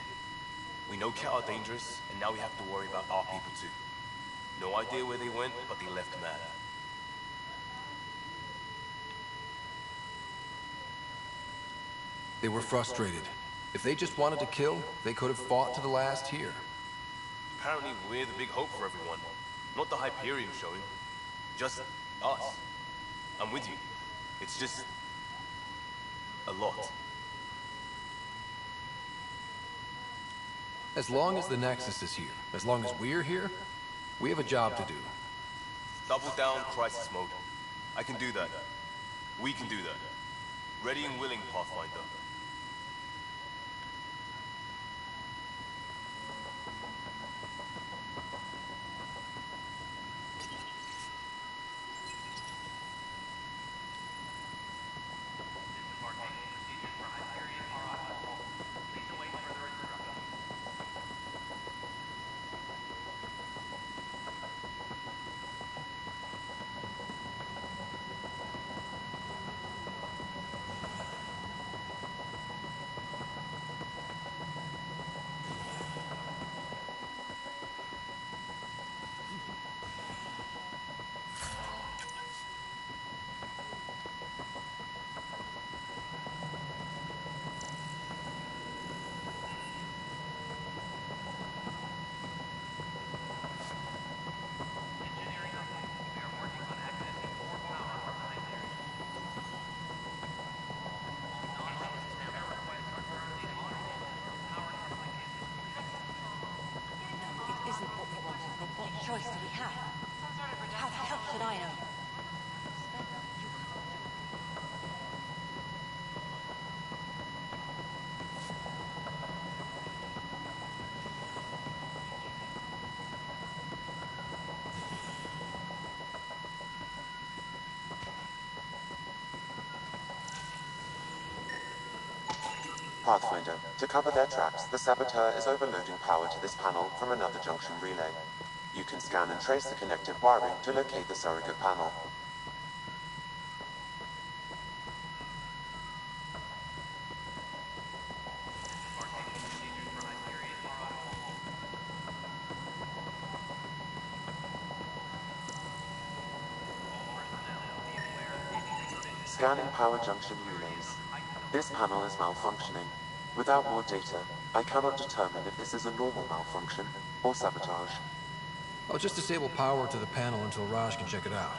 We know Cat are dangerous, and now we have to worry about our people too. No idea where they went, but they left mad. They were frustrated. If they just wanted to kill, they could have fought to the last here. Apparently we're the big hope for everyone. Not the Hyperion showing. Just us. I'm with you. It's just... a lot. As long as the Nexus is here, as long as we're here, we have a job to do. Double down crisis mode. I can do that. We can do that. Ready and willing, Pathfinder. Choice do we have? How the hell should I know? Pathfinder, to cover their tracks, the Saboteur is overloading power to this panel from another junction relay. You can scan and trace the connected wiring to locate the surrogate panel. Scanning power junction relays. This panel is malfunctioning. Without more data, I cannot determine if this is a normal malfunction or sabotage. I'll just disable power to the panel until Raj can check it out.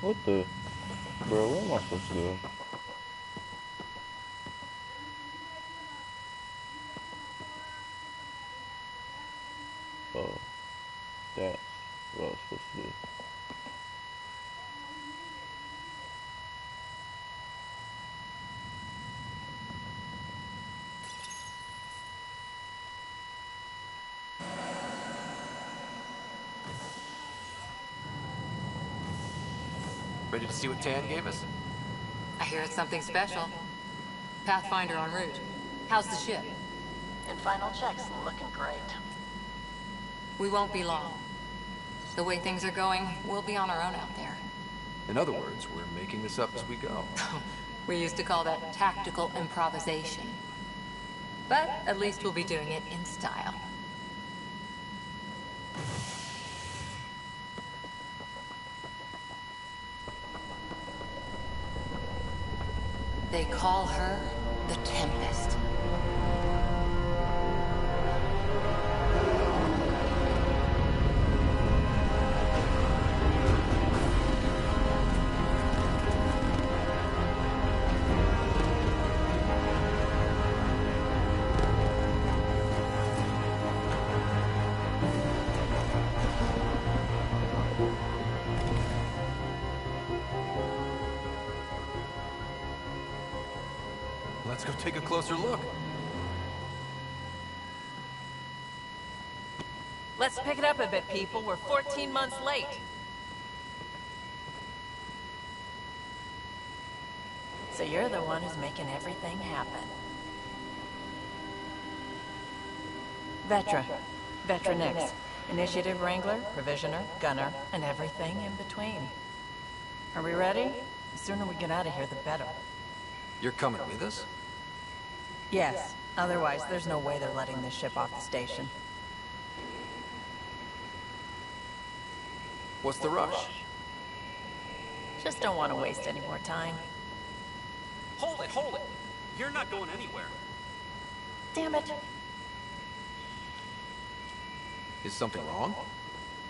What the? Bro, where am I supposed to go? Oh, that's what I was supposed to do. Ready to see what Tan gave us? I hear it's something special. Pathfinder en route. How's the ship? In final checks, looking great. We won't be long. The way things are going, we'll be on our own out there. In other words, we're making this up as we go. We used to call that tactical improvisation. But at least we'll be doing it in style. They call her the Tempest. Let's go take a closer look. Let's pick it up a bit, people. We're 14 months late. So you're the one who's making everything happen. Vetra next. Initiative Wrangler, Provisioner, Gunner, and everything in between. Are we ready? The sooner we get out of here, the better. You're coming with us? Yes. Otherwise, there's no way they're letting this ship off the station. What's the rush? Just don't want to waste any more time. Hold it, hold it! You're not going anywhere. Damn it. Is something wrong?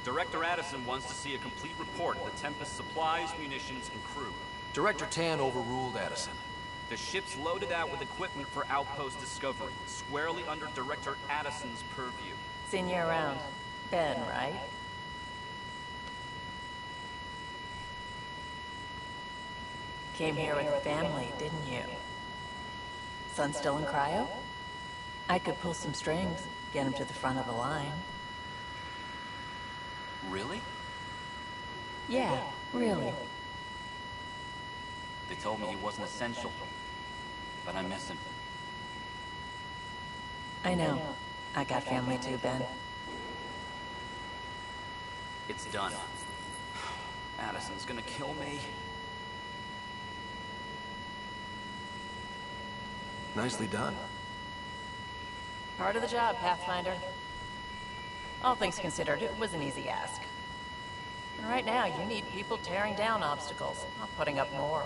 Director Addison wants to see a complete report of the Tempest's supplies, munitions, and crew. Director Tan overruled Addison. The ship's loaded out with equipment for outpost discovery, squarely under Director Addison's purview. Seen you around. Ben, right? Came here with family, didn't you? Son still in cryo? I could pull some strings, get him to the front of the line. Really? Yeah, really. They told me he wasn't essential, but I miss him. I know. I got family too, Ben. It's done. Addison's gonna kill me. Nicely done. Part of the job, Pathfinder. All things considered, it was an easy ask. And right now, you need people tearing down obstacles, not putting up more.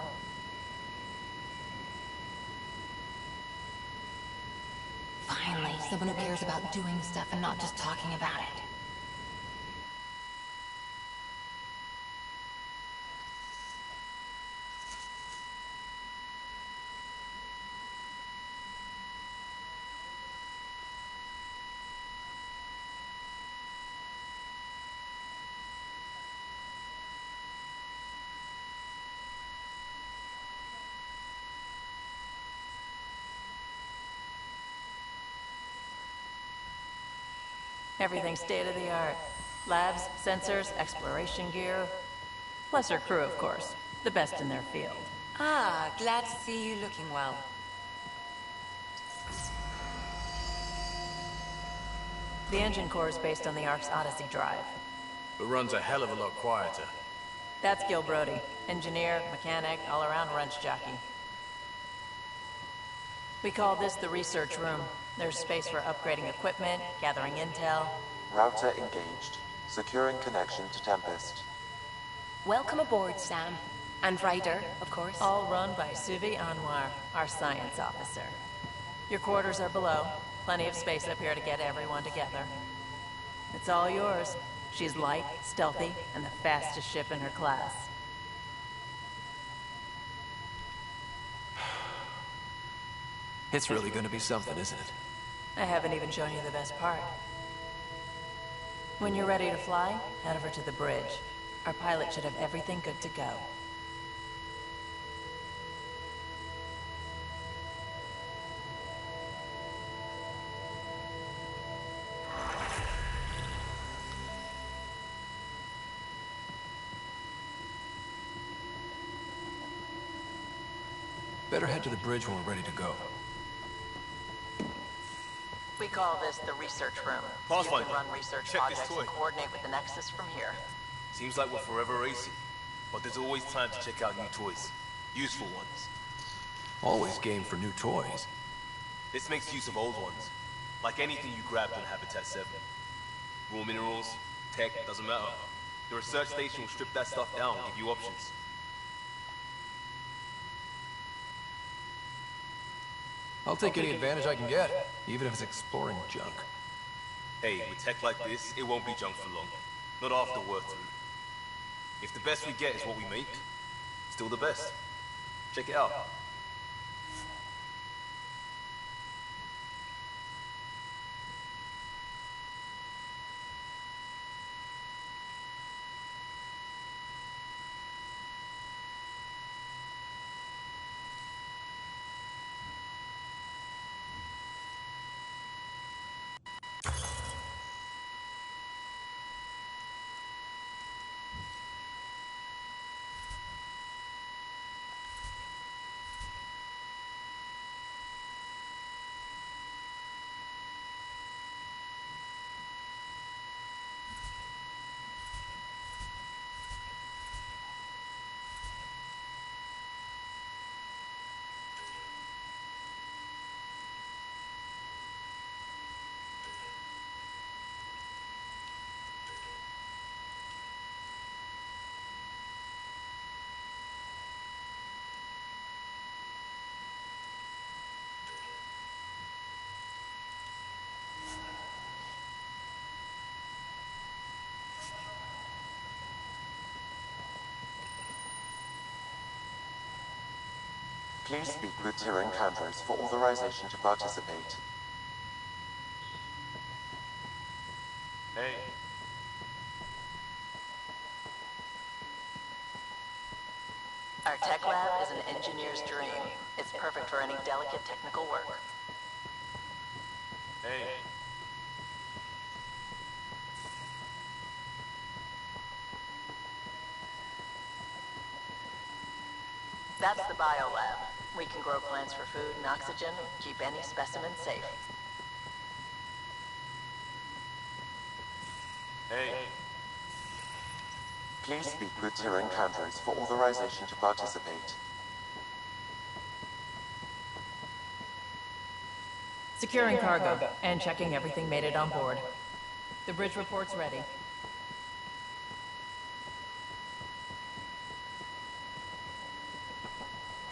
Finally, someone who cares about doing stuff and not just talking about it. Everything's state-of-the-art. Labs, sensors, exploration gear. Plus her crew, of course. The best in their field. Ah, glad to see you looking well. The engine core is based on the Ark's Odyssey drive. It runs a hell of a lot quieter. That's Gil Brody. Engineer, mechanic, all-around wrench jockey. We call this the research room. There's space for upgrading equipment, gathering intel. Router engaged. Securing connection to Tempest. Welcome aboard, Sam. And Ryder, of course. All run by Suvi Anwar, our science officer. Your quarters are below. Plenty of space up here to get everyone together. It's all yours. She's light, stealthy, and the fastest ship in her class. It's really gonna be something, isn't it? I haven't even shown you the best part. When you're ready to fly, head over to the bridge. Our pilot should have everything good to go. Better head to the bridge when we're ready to go. We call this the research room. Pathfinder, You can run research check this projects toy. and coordinate with the Nexus from here. Seems like we're forever racing, but there's always time to check out new toys. Useful ones. Always game for new toys. This makes use of old ones, like anything you grabbed on Habitat 7. Raw minerals, tech, doesn't matter. The research station will strip that stuff down and give you options. I'll take any advantage I can get, even if it's exploring junk. Hey, with tech like this, it won't be junk for long. Not after we're through. If the best we get is what we make, still the best. Check it out. Please speak with Tyr Encounters for authorization to participate. Hey. Our tech lab is an engineer's dream. It's perfect for any delicate technical work. Hey. That's the biolab. We can grow plants for food and oxygen, keep any specimen safe. Hey. Please speak with Tyr Encounters for authorization to participate. Securing cargo and checking everything made it on board. The bridge report's ready.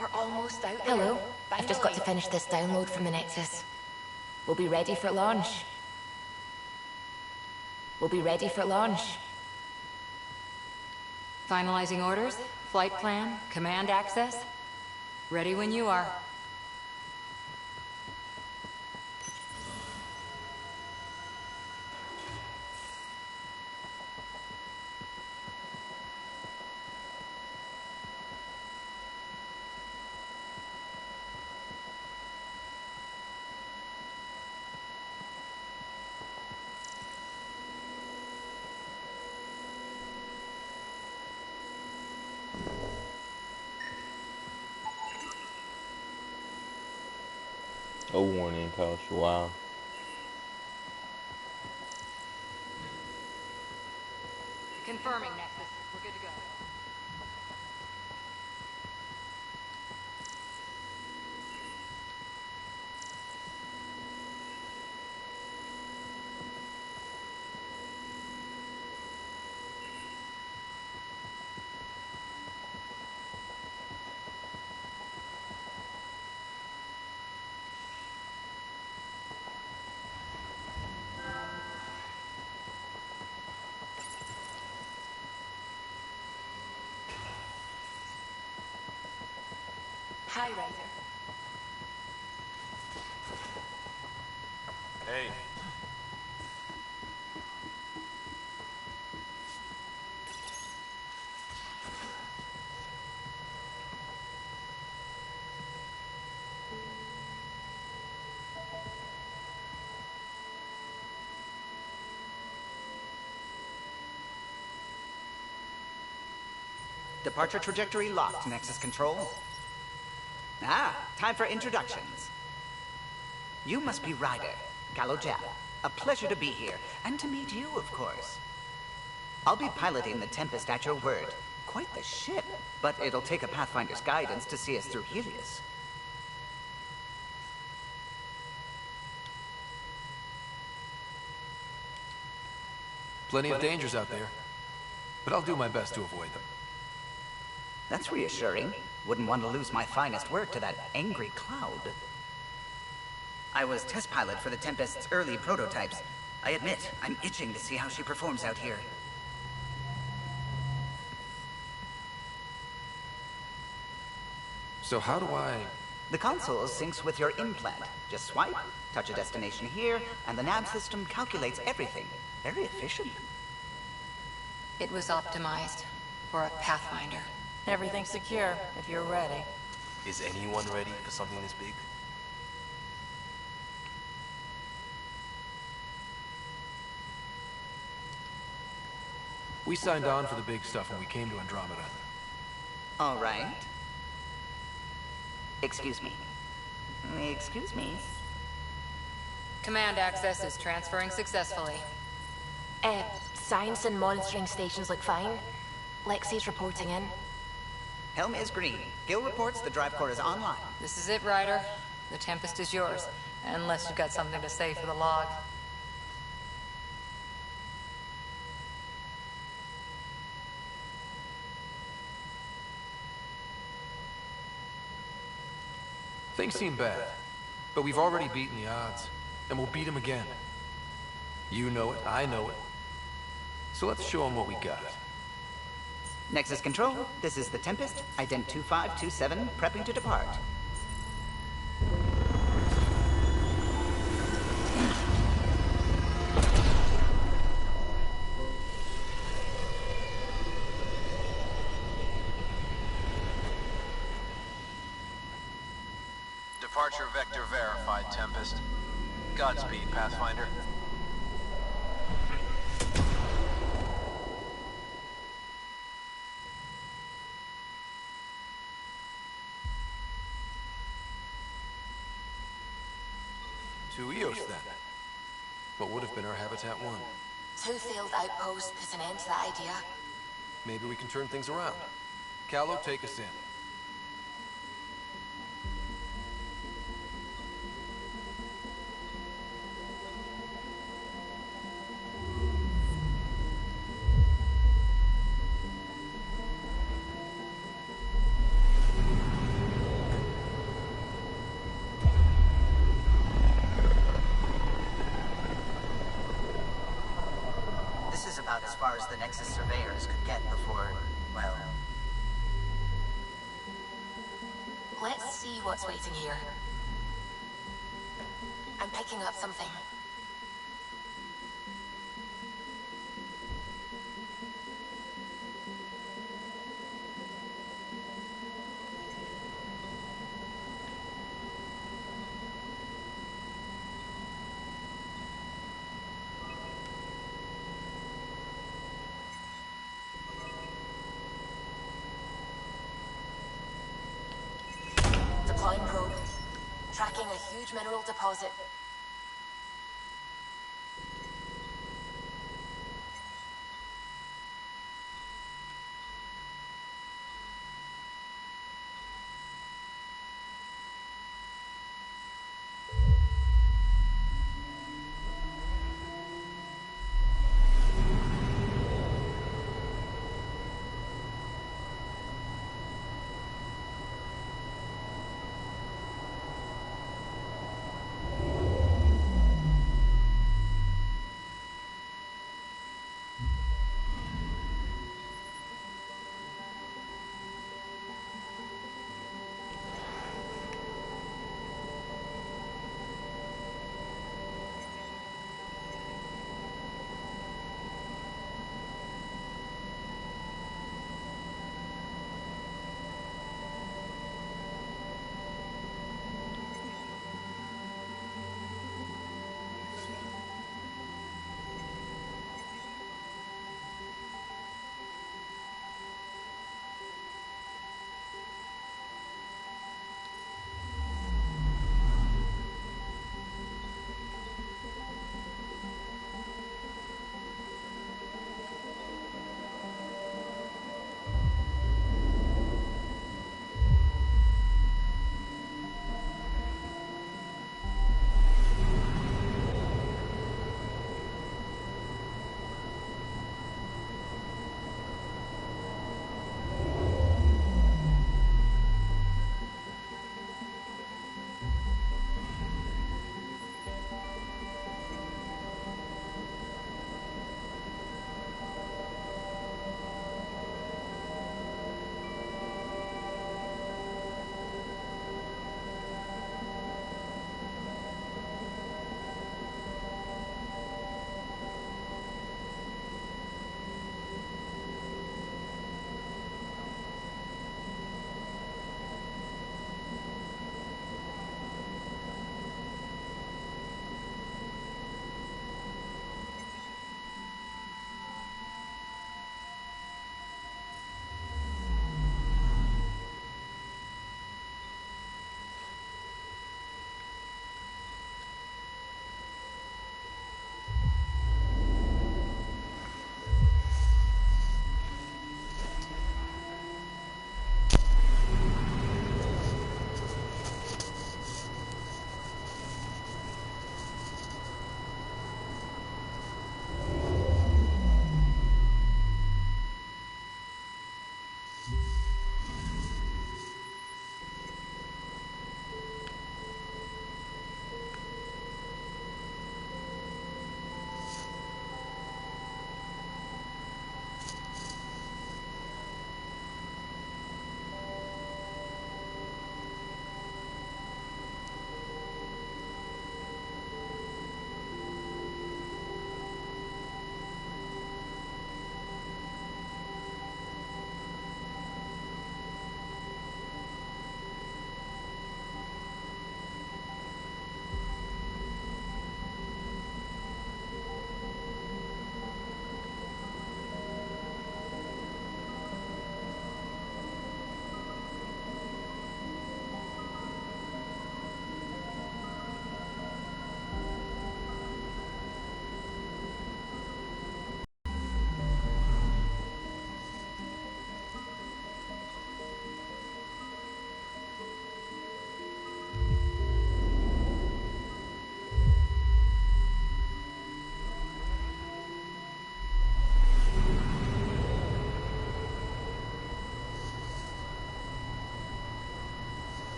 We're almost out there. Hello. I've just got to finish this download from the Nexus. We'll be ready for launch. We'll be ready for launch. Finalizing orders, flight plan, command access. Ready when you are. A warning pouch, wow. Confirming Nexus. We're good to go. Hi, Ryder. Hey. Departure trajectory locked, Nexus Control. Ah, time for introductions. You must be Ryder, Gallo Jap. A pleasure to be here, and to meet you, of course. I'll be piloting the Tempest at your word. Quite the ship, but it'll take a Pathfinder's guidance to see us through Helios. Plenty of dangers out there, but I'll do my best to avoid them. That's reassuring. Wouldn't want to lose my finest work to that angry cloud. I was test pilot for the Tempest's early prototypes. I admit, I'm itching to see how she performs out here. So how do I... The console syncs with your implant. Just swipe, touch a destination here, and the nav system calculates everything. Very efficient. It was optimized for a Pathfinder. Everything's secure, if you're ready. Is anyone ready for something this big? We signed on for the big stuff when we came to Andromeda. All right. Excuse me. Excuse me. Command access is transferring successfully. Science and monitoring stations look fine. Lexi's reporting in. Helm is green. Gil reports the drive core is online. This is it, Ryder. The Tempest is yours. Unless you've got something to say for the log. Things seem bad, but we've already beaten the odds, and we'll beat them again. You know it, I know it. So let's show them what we got. Nexus Control, this is the Tempest, ident 2527, prepping to depart. Departure vector verified, Tempest. Godspeed, Pathfinder. To Eos, then. What would have been our Habitat 1. 2 failed outposts put an end to that idea. Maybe we can turn things around. Callow, take us in. This is about as far as the Nexus surveyors could get before, well... Let's see what's waiting here. I'm picking up something. Deploying probe. Tracking a huge mineral deposit.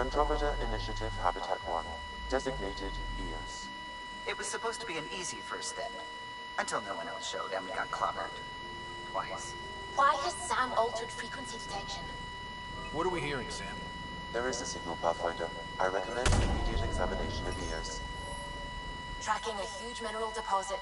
Andromeda Initiative Habitat 1, designated EOS. It was supposed to be an easy first step. Until no one else showed and we got clobbered. Twice. Why has Sam altered frequency detection? What are we hearing, Sam? There is a signal, Pathfinder. I recommend immediate examination of EOS. Tracking a huge mineral deposit.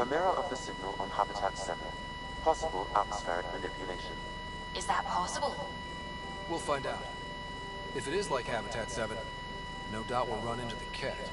A mirror of the signal on Habitat 7. Possible atmospheric manipulation. Is that possible? We'll find out. If it is like Habitat 7, no doubt we'll run into the Ket.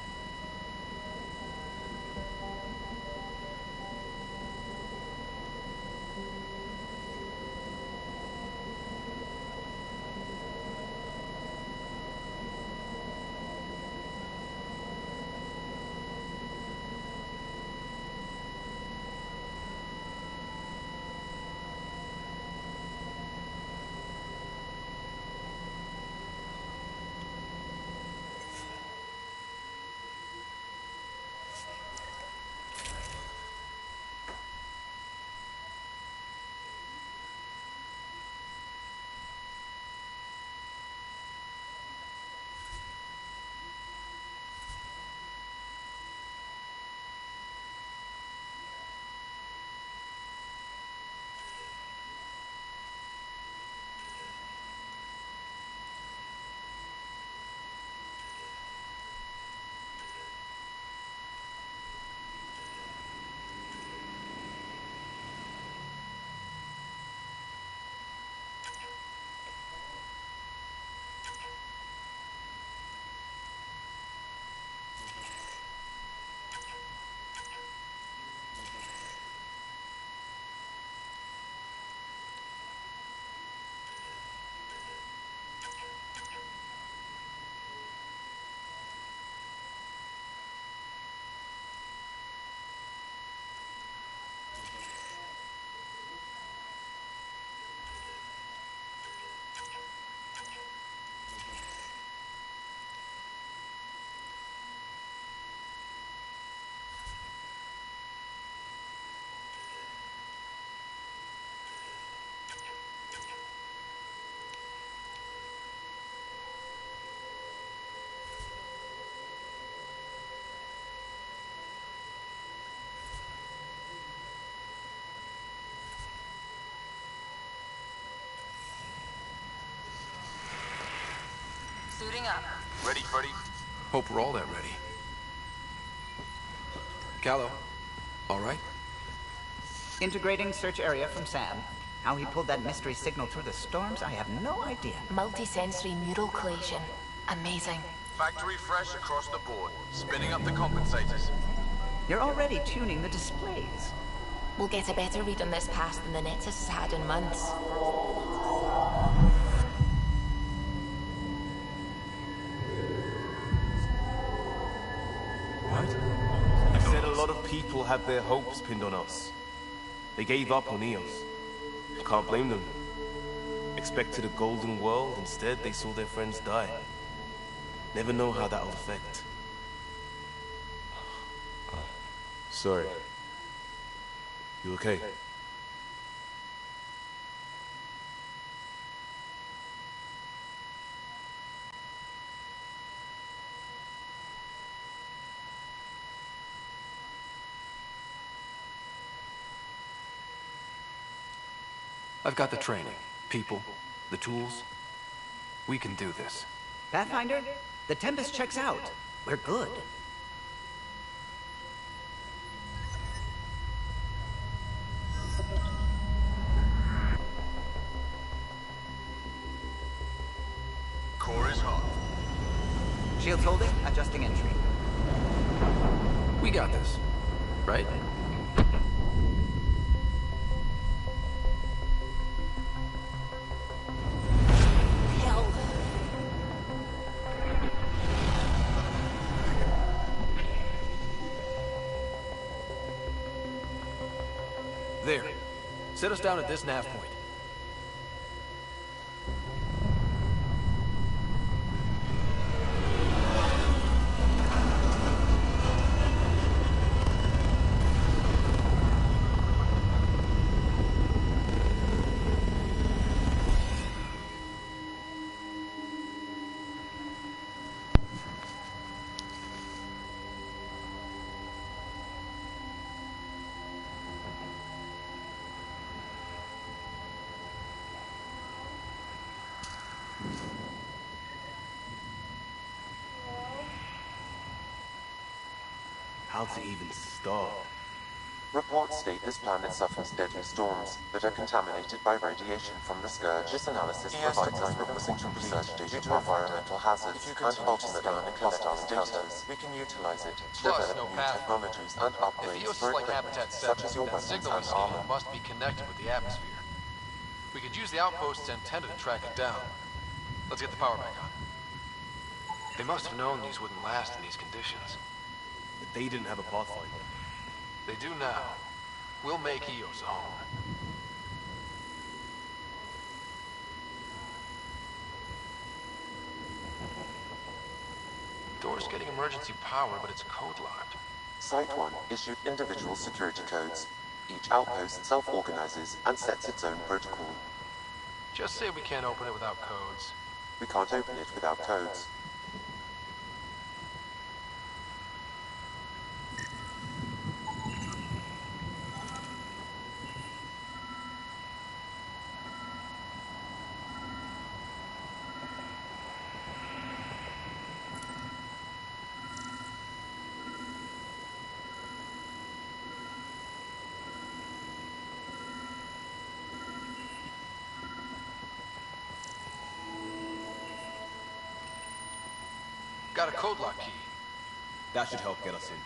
Suiting up. Ready, Freddy? Hope we're all that ready. Callow, all right? Integrating search area from Sam. How he pulled that mystery signal through the storms, I have no idea. Multisensory neural collation. Amazing. Factory fresh across the board. Spinning up the compensators. You're already tuning the displays. We'll get a better read on this pass than the Nexus has had in months. What? You said a lot of people have their hopes pinned on us. They gave up on Eos. I can't blame them. Expected a golden world, instead they saw their friends die. Never know how that'll affect. Sorry. You okay? I've got the training, people, the tools. We can do this. Pathfinder, the Tempest checks out. We're good. Core is hot. Shields holding, adjusting entry. We got this, right? Hell. There. Set us down at this nav point. How to even start? Reports state this planet suffers deadly storms that are contaminated by radiation from the Scourge. This analysis provides us with important research data to environmental hazards and ultimately hostile encounters. We can utilize it to Plus, develop no new path. technologies and If upgrades Eos is for like equipment Habitat 7, such as your then weapons signal and we scan armor. must be connected with the atmosphere. We could use the outpost's antenna to track it down. Let's get the power back on. They must have known these wouldn't last in these conditions. But they didn't have a Pathfinder. They do now. We'll make Eos a home. Door's getting emergency power, but it's code locked. Site 1 issued individual security codes. Each outpost self-organizes and sets its own protocol. Just say we can't open it without codes. We can't open it without codes. Got a code lock key. That should help get us in.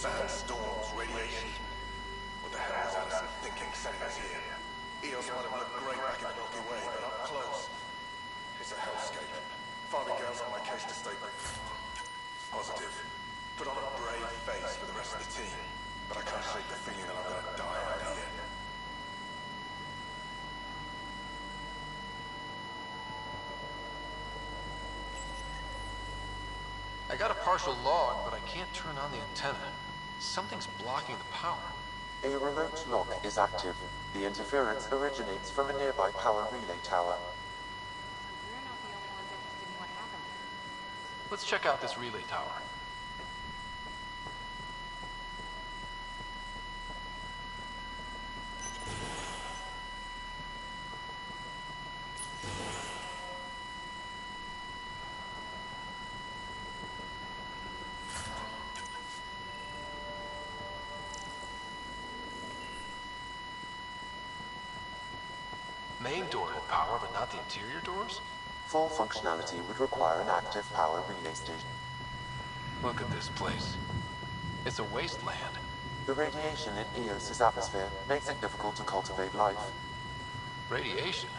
Sandstorms, radiation. What the hell was Addison thinking sending us here? Eos might have looked great back in the Milky Way, but up close, it's a hellscape. Farley girl's on my case to stay positive. Put on a brave face for the rest of the team, but I can't shake the feeling that I'm gonna die out here. I got a partial log, but I can't turn on the antenna. Something's blocking the power. A remote lock is active. The interference originates from a nearby power relay tower. Let's check out this relay tower. Main door had power, but not the interior doors? Full functionality would require an active power relay station. Look at this place. It's a wasteland. The radiation in Eos's atmosphere makes it difficult to cultivate life. Radiation?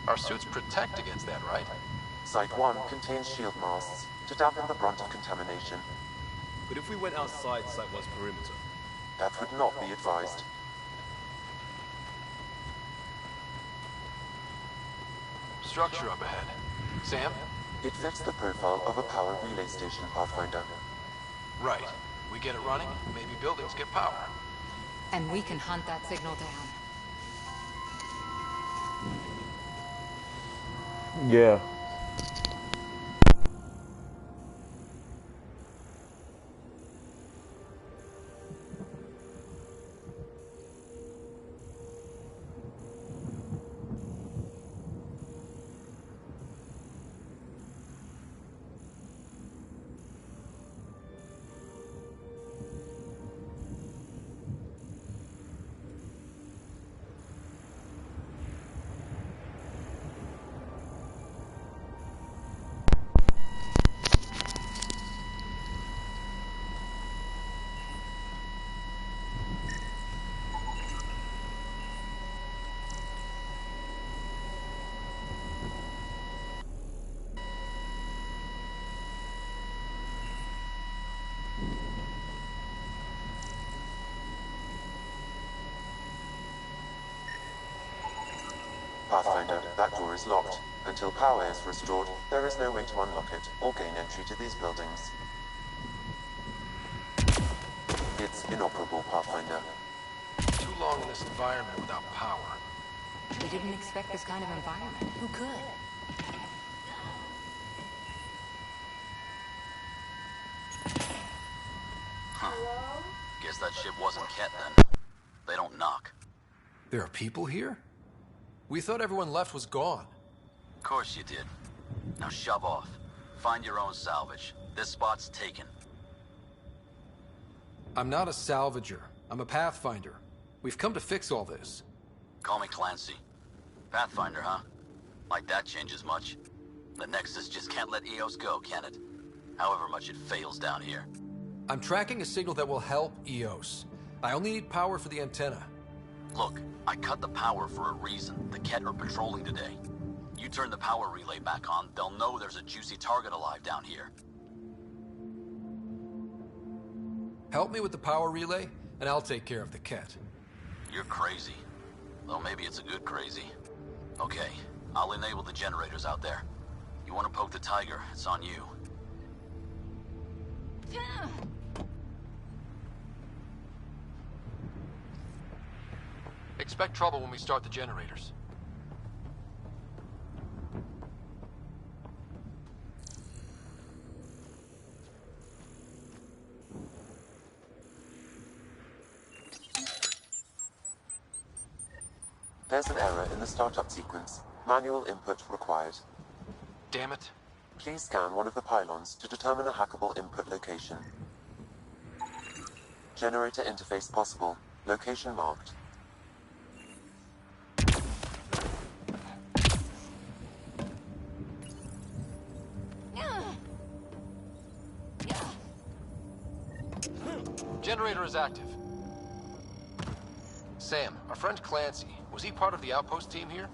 Our suits protect against that, right? Site 1 contains shield masts to dampen the brunt of contamination. But if we went outside Site 1's perimeter? That would not be advised. Structure up ahead. Sam? It fits the profile of a power relay station, Pathfinder. Right. We get it running, maybe buildings get power. And we can hunt that signal down. Yeah. Pathfinder, that door is locked. Until power is restored, there is no way to unlock it or gain entry to these buildings. It's inoperable, Pathfinder. Too long in this environment without power. We didn't expect this kind of environment. Who could? Huh. Guess that ship wasn't Ket then. They don't knock. There are people here? We thought everyone left was gone. Of course you did. Now shove off. Find your own salvage. This spot's taken. I'm not a salvager. I'm a Pathfinder. We've come to fix all this. Call me Clancy. Pathfinder, huh? Like that changes much. The Nexus just can't let Eos go, can it? However much it fails down here. I'm tracking a signal that will help Eos. I only need power for the antenna. Look, I cut the power for a reason. The Ket are patrolling today. You turn the power relay back on, they'll know there's a juicy target alive down here. Help me with the power relay, and I'll take care of the Ket. You're crazy. Though maybe it's a good crazy. Okay, I'll enable the generators out there. You want to poke the tiger, it's on you. Expect trouble when we start the generators. There's an error in the startup sequence. Manual input required. Damn it. Please scan one of the pylons to determine a hackable input location. Generator interface possible. Location marked. Generator is active. Sam, our friend Clancy, was he part of the outpost team here?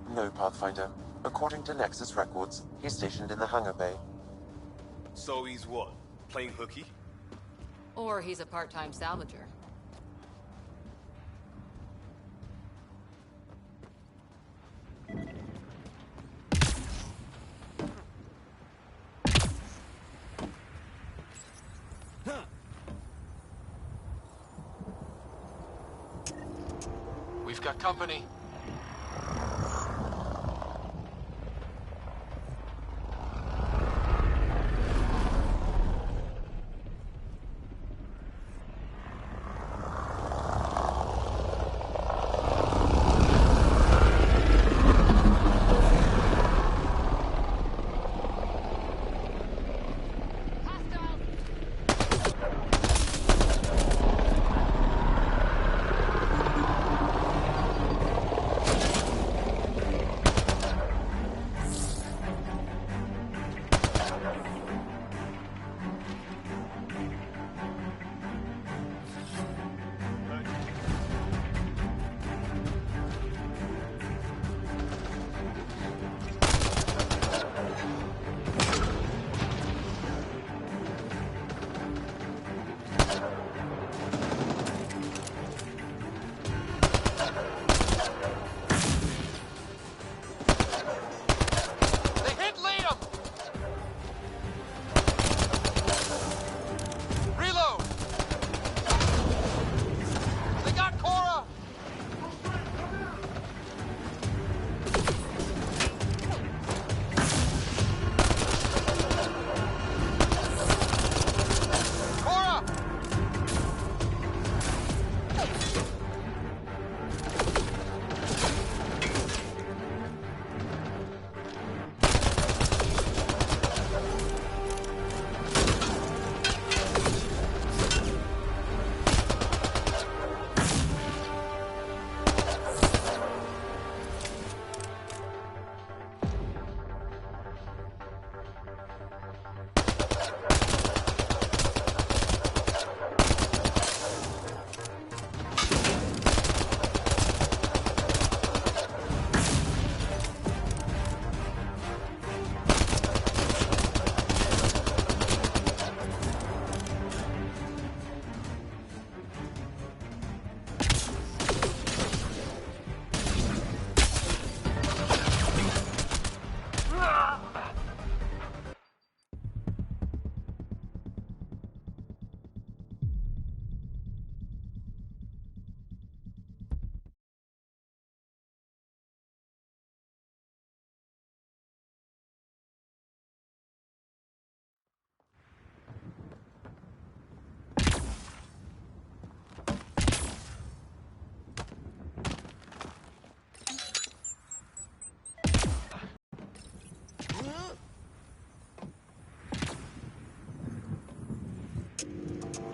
No, Pathfinder. According to Nexus records, he's stationed in the hangar bay. So he's what? Playing hooky? Or he's a part-time salvager. We've got company.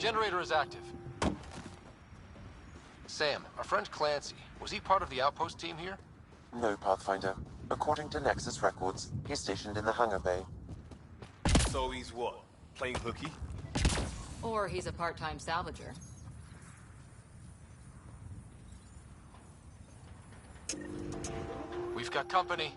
Generator is active. Sam, our friend Clancy, was he part of the outpost team here? No, Pathfinder. According to Nexus records, he's stationed in the hangar bay. So he's what? Playing hooky? Or he's a part-time salvager. We've got company.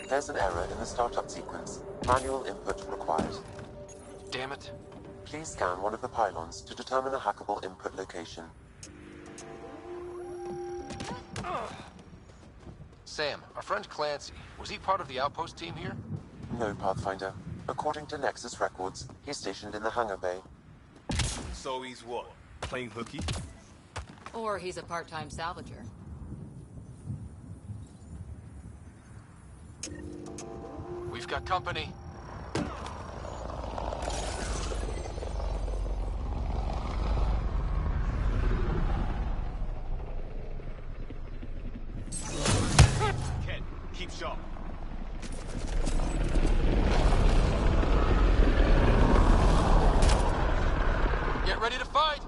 There's an error in the startup sequence. Manual input required. Damn it. Please scan one of the pylons to determine a hackable input location. Sam, our friend Clancy, was he part of the outpost team here? No, Pathfinder. According to Nexus records, he's stationed in the hangar bay. So he's what? Playing hooky? Or he's a part-time salvager. We've got company. Ken, keep sharp. Get ready to fight!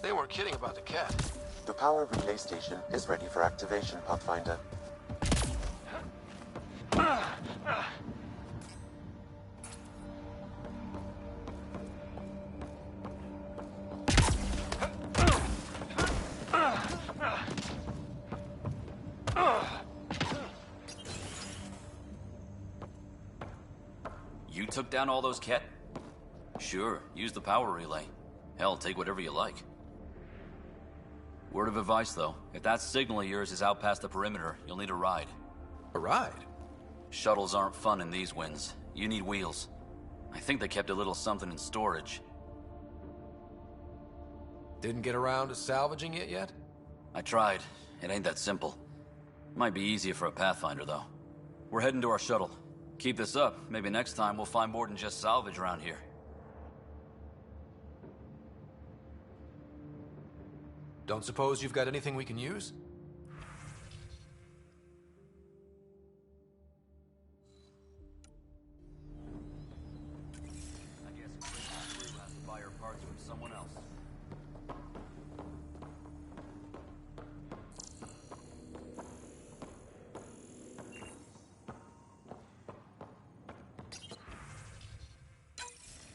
They weren't kidding about the cat. The power relay station is ready for activation, Pathfinder. You took down all those Ket? Sure, use the power relay. Hell, take whatever you like. Word of advice, though. If that signal of yours is out past the perimeter, you'll need a ride. A ride? Shuttles aren't fun in these winds. You need wheels. I think they kept a little something in storage. Didn't get around to salvaging it yet? I tried. It ain't that simple. Might be easier for a Pathfinder, though. We're heading to our shuttle. Keep this up. Maybe next time we'll find more than just salvage around here. Don't suppose you've got anything we can use? I guess crew has to buy her parts from someone else.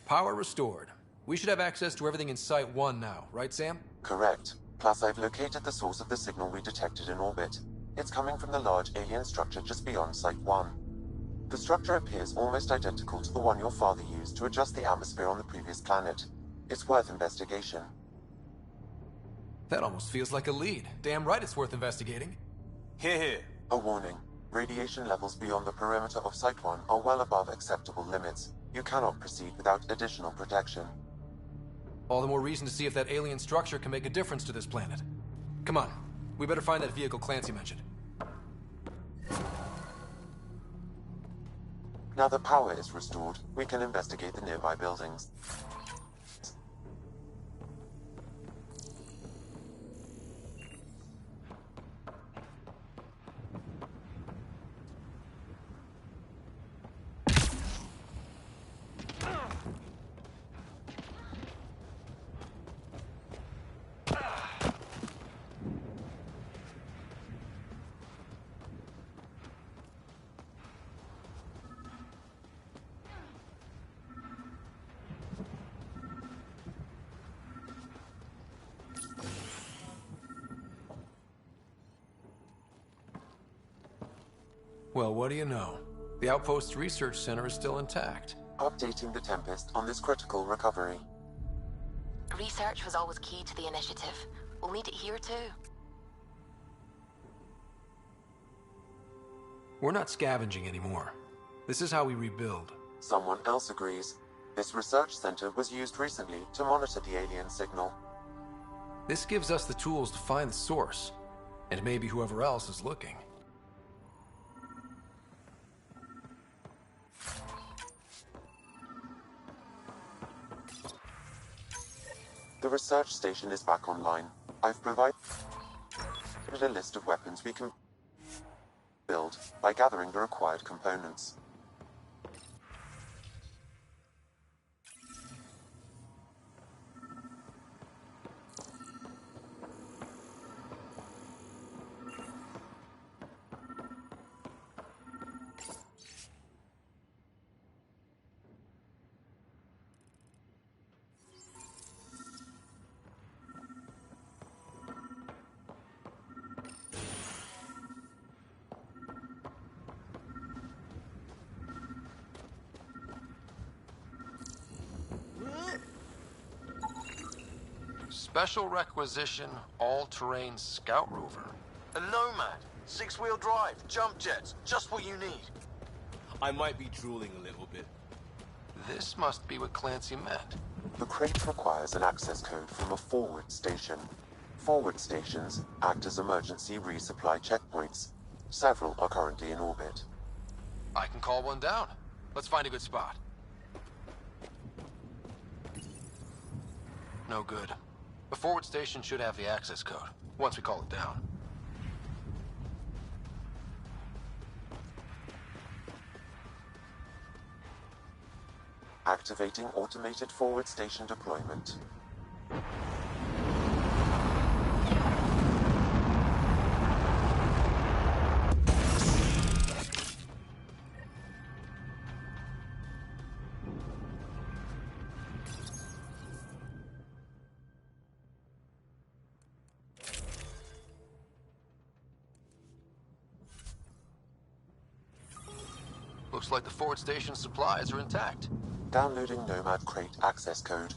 Power restored. We should have access to everything in Site 1 now, right, Sam? Correct. Plus, I've located the source of the signal we detected in orbit. It's coming from the large alien structure just beyond Site 1. The structure appears almost identical to the one your father used to adjust the atmosphere on the previous planet. It's worth investigation. That almost feels like a lead. Damn right it's worth investigating. Here. A warning. Radiation levels beyond the perimeter of Site 1 are well above acceptable limits. You cannot proceed without additional protection. All the more reason to see if that alien structure can make a difference to this planet. Come on, we better find that vehicle Clancy mentioned. Now that power is restored, we can investigate the nearby buildings. Well, what do you know? The Outpost's research center is still intact. Updating the Tempest on this critical recovery. Research was always key to the initiative. We'll need it here too. We're not scavenging anymore. This is how we rebuild. Someone else agrees. This research center was used recently to monitor the alien signal. This gives us the tools to find the source, and maybe whoever else is looking. The research station is back online. I've provided a list of weapons we can build by gathering the required components. Special requisition, all-terrain scout rover. A Nomad, 6-wheel drive, jump jets, just what you need. I might be drooling a little bit. This must be what Clancy meant. The crate requires an access code from a forward station. Forward stations act as emergency resupply checkpoints. Several are currently in orbit. I can call one down. Let's find a good spot. No good. The forward station should have the access code, once we call it down. Activating automated forward station deployment. Looks like the forward station supplies are intact. Downloading Nomad crate access code.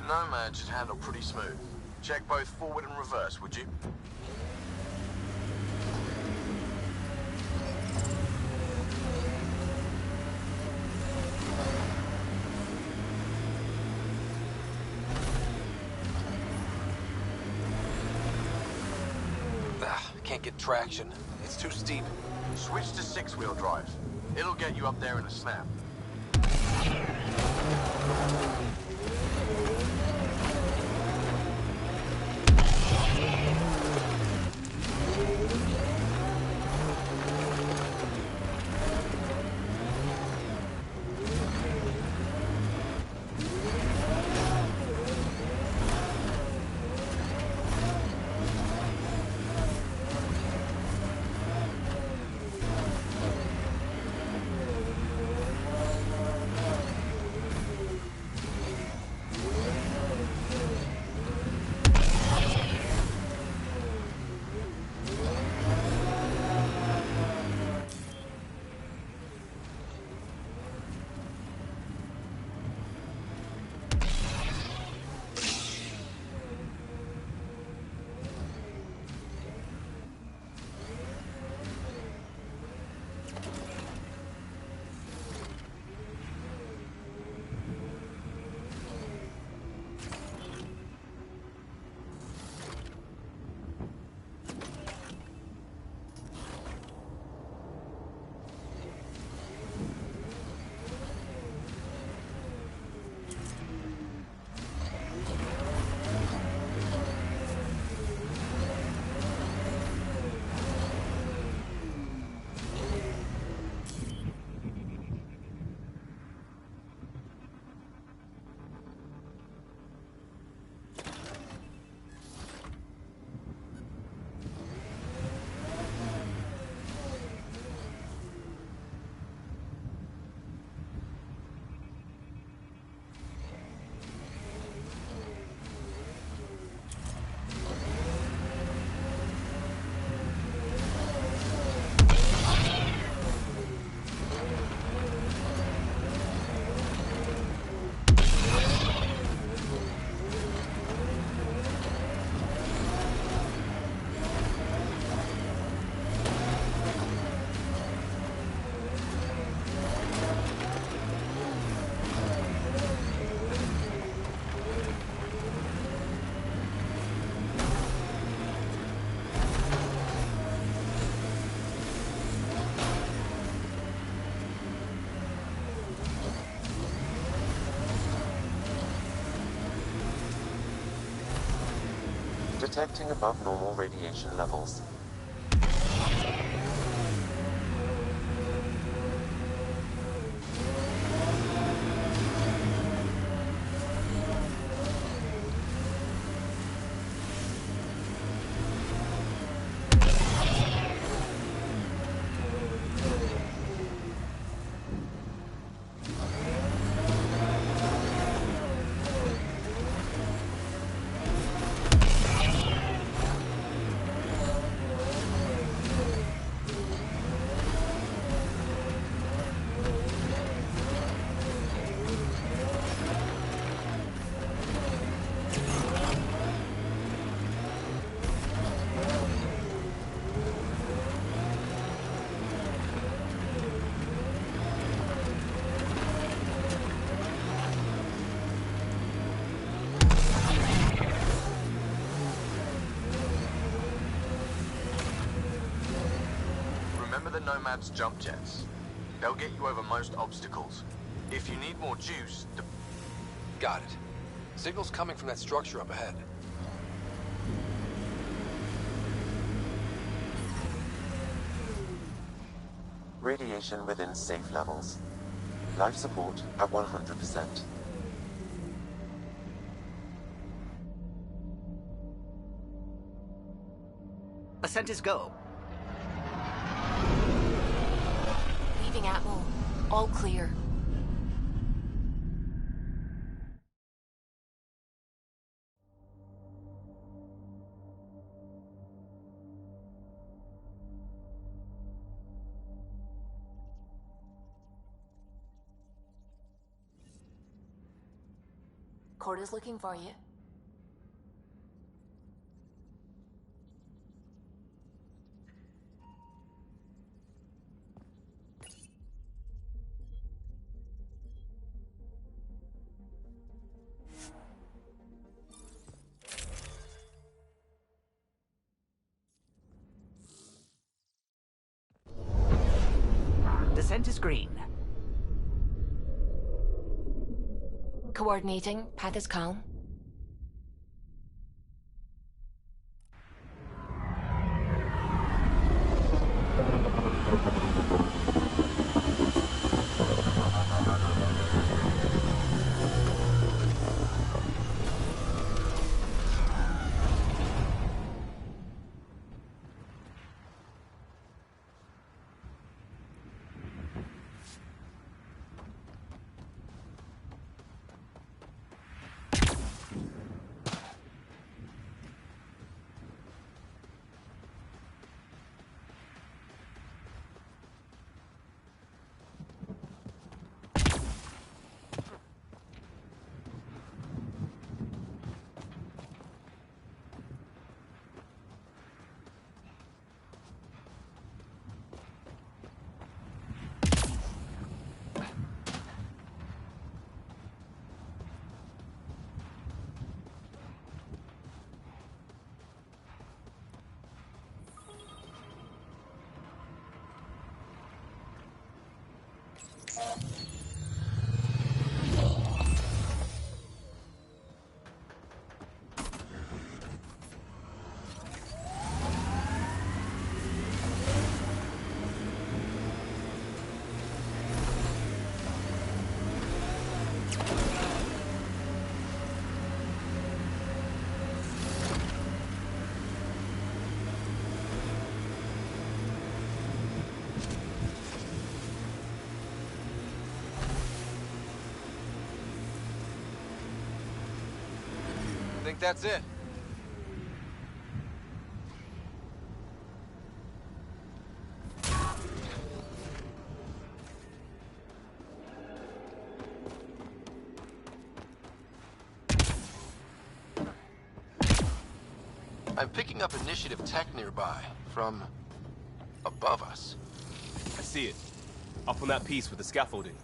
Nomad should handle pretty smooth. Check both forward and reverse, would you? Can't get traction. It's too steep. Switch to 6-wheel drive. It'll get you up there in a snap. Detecting above normal radiation levels. Remember the Nomad's jump jets. They'll get you over most obstacles. If you need more juice, Got it. Signal's coming from that structure up ahead. Radiation within safe levels. Life support at 100%. Ascent is go. Leaving Atmo. All clear. Corda's looking for you. Descent is green. Coordinating. Path is calm. Think that's it. I'm picking up initiative tech nearby, from above us. I see it. Up on that piece with the scaffolding.